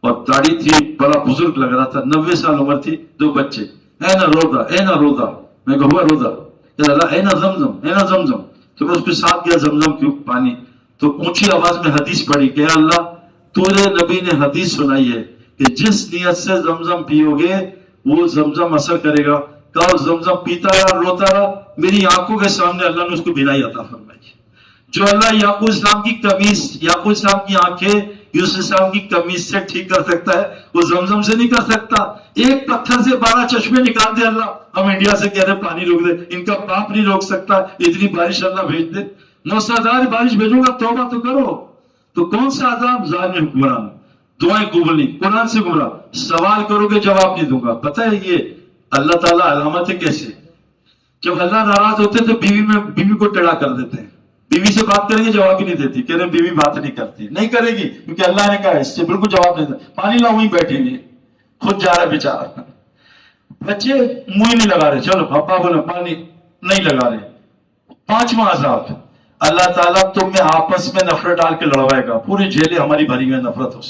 Speaker 1: اور داڑھی تھی, بڑا بزرگ لگ رہا تھا, 90 سال عمر تھی, 2 بچے. اے نہ رودا, میں کہا ہوا رودا, کہ اللہ اے نہ زمزم. تو میں اس کے ساتھ گیا زمزم کی پانی, تو اونچی آواز میں حدیث پڑھی کہ اللہ تورے نبی نے حدیث سنائی ہے کہ جس نیت سے زمزم پیو گے وہ زمزم اثر کرے گا. کہا زمزم پیتا رہا, روتا رہا, میری آنکھوں کے سامنے اللہ نے اس کو بینائی عطا فرمائی. جو اللہ یعقوب اسلام کی قمیص, یعقوب اسلام کی آنکھیں یوسف اسلام کی قمیص سے ٹھیک کر سکتا ہے, وہ زمزم سے نہیں کر سکتا. ایک پتھر سے 12 چشمے نکال دے اللہ. ہم انڈیا سے کہہ رہے پانی روک دے, ان کا پاپ نہیں روک سکتا, اتنی بارش اللہ بھیج دے. موسلادھار بارش بھیجوں گا, توبہ تو کرو. تو کون سا عذاب؟ ظالم حکمران, دعائیں قبول نہیں, قرآن سے گمراہ, سوال کرو گے جواب نہیں دوں گا. پتہ ہے یہ اللہ تعالیٰ علامت ہے کیسے؟ جب اللہ ناراض ہوتے تو بیوی کو ٹیڑھا کر دیتے ہیں. بیوی سے بات کریں گے جواب ہی نہیں دیتی, کہہ رہے بیوی بات نہیں کرتی, نہیں کرے گی کیونکہ اللہ نے کہا اس سے بالکل جواب نہیں دیتا. پانی لاؤ, وہیں بیٹھیں گے, خود جا رہا ہے بیچارہ. بچے منہ نہیں لگا رہے, چلو پاپا بولے پانی نہیں لگا رہے. 5واں عذاب, اللہ تعالیٰ تم میں آپس میں نفرت ڈال کے لڑوائے گا. پوری جیلیں ہماری بھری ہوئی نفرت ہو,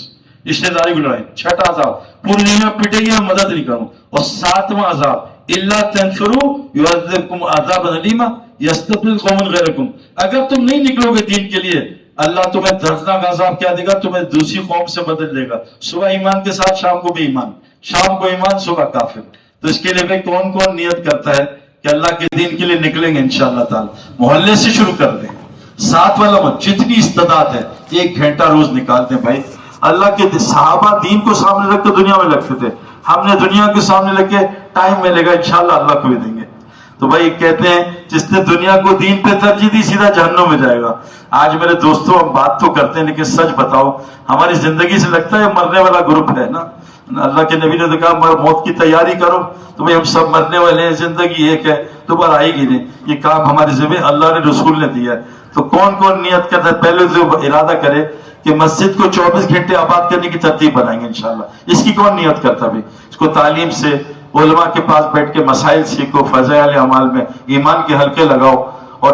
Speaker 1: رشتے داری کو لڑائی. 6واں عذاب, پوری دنیا پیٹے گی, میں مدد نہیں کروں. اور 7واں عذاب الا تنفروا يعذبكم عذابا اليما يستبدل قوما غيركم, اگر تم نہیں نکلو گے دین کے لیے اللہ تمہیں دردناک عذاب کیا دے گا, تمہیں دوسری قوم سے بدل دے گا. صبح ایمان کے ساتھ شام کو بھی ایمان, شام کو ایمان صبح کافر. تو اس کے لیے بھائی کون کون نیت کرتا ہے کہ اللہ کے دین کے لیے نکلیں گے انشاءاللہ تعالی. محلے سے شروع کر دیں, 7 والا مت, جتنی استعداد ہے 1 گھنٹہ روز نکالتے ہیں بھائی. اللہ کے صحابہ دین کو سامنے رکھ کے دنیا میں لگتے تھے, ہم نے دنیا کے سامنے لگ کے ٹائم ملے گا انشاءاللہ اللہ کو بھی دیں گے. تو بھائی کہتے ہیں جس نے دنیا کو دین پہ ترجیح دی سیدھا جہنم میں جائے گا. آج میرے دوستوں ہم بات تو کرتے ہیں لیکن سچ بتاؤ ہماری زندگی سے لگتا ہے مرنے والا گروپ ہے نا. اللہ کے نبی نے تو کہا موت کی تیاری کرو, تو بھائی ہم سب مرنے والے ہیں, زندگی ایک ہے, دوبارہ آئے گی نہیں. یہ کام ہماری ذمہ اللہ نے رسول نے دیا ہے. تو کون کون نیت کرتا ہے پہلے جو ارادہ کرے کہ مسجد کو 24 گھنٹے آباد کرنے کی ترتیب بنائیں گے انشاءاللہ. اس کی کون نیت کرتا بھی؟ اس کو تعلیم سے, علماء کے پاس بیٹھ کے مسائل سیکھو, فضائل اعمال میں ایمان کے حلقے لگاؤ, اور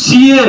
Speaker 1: CA,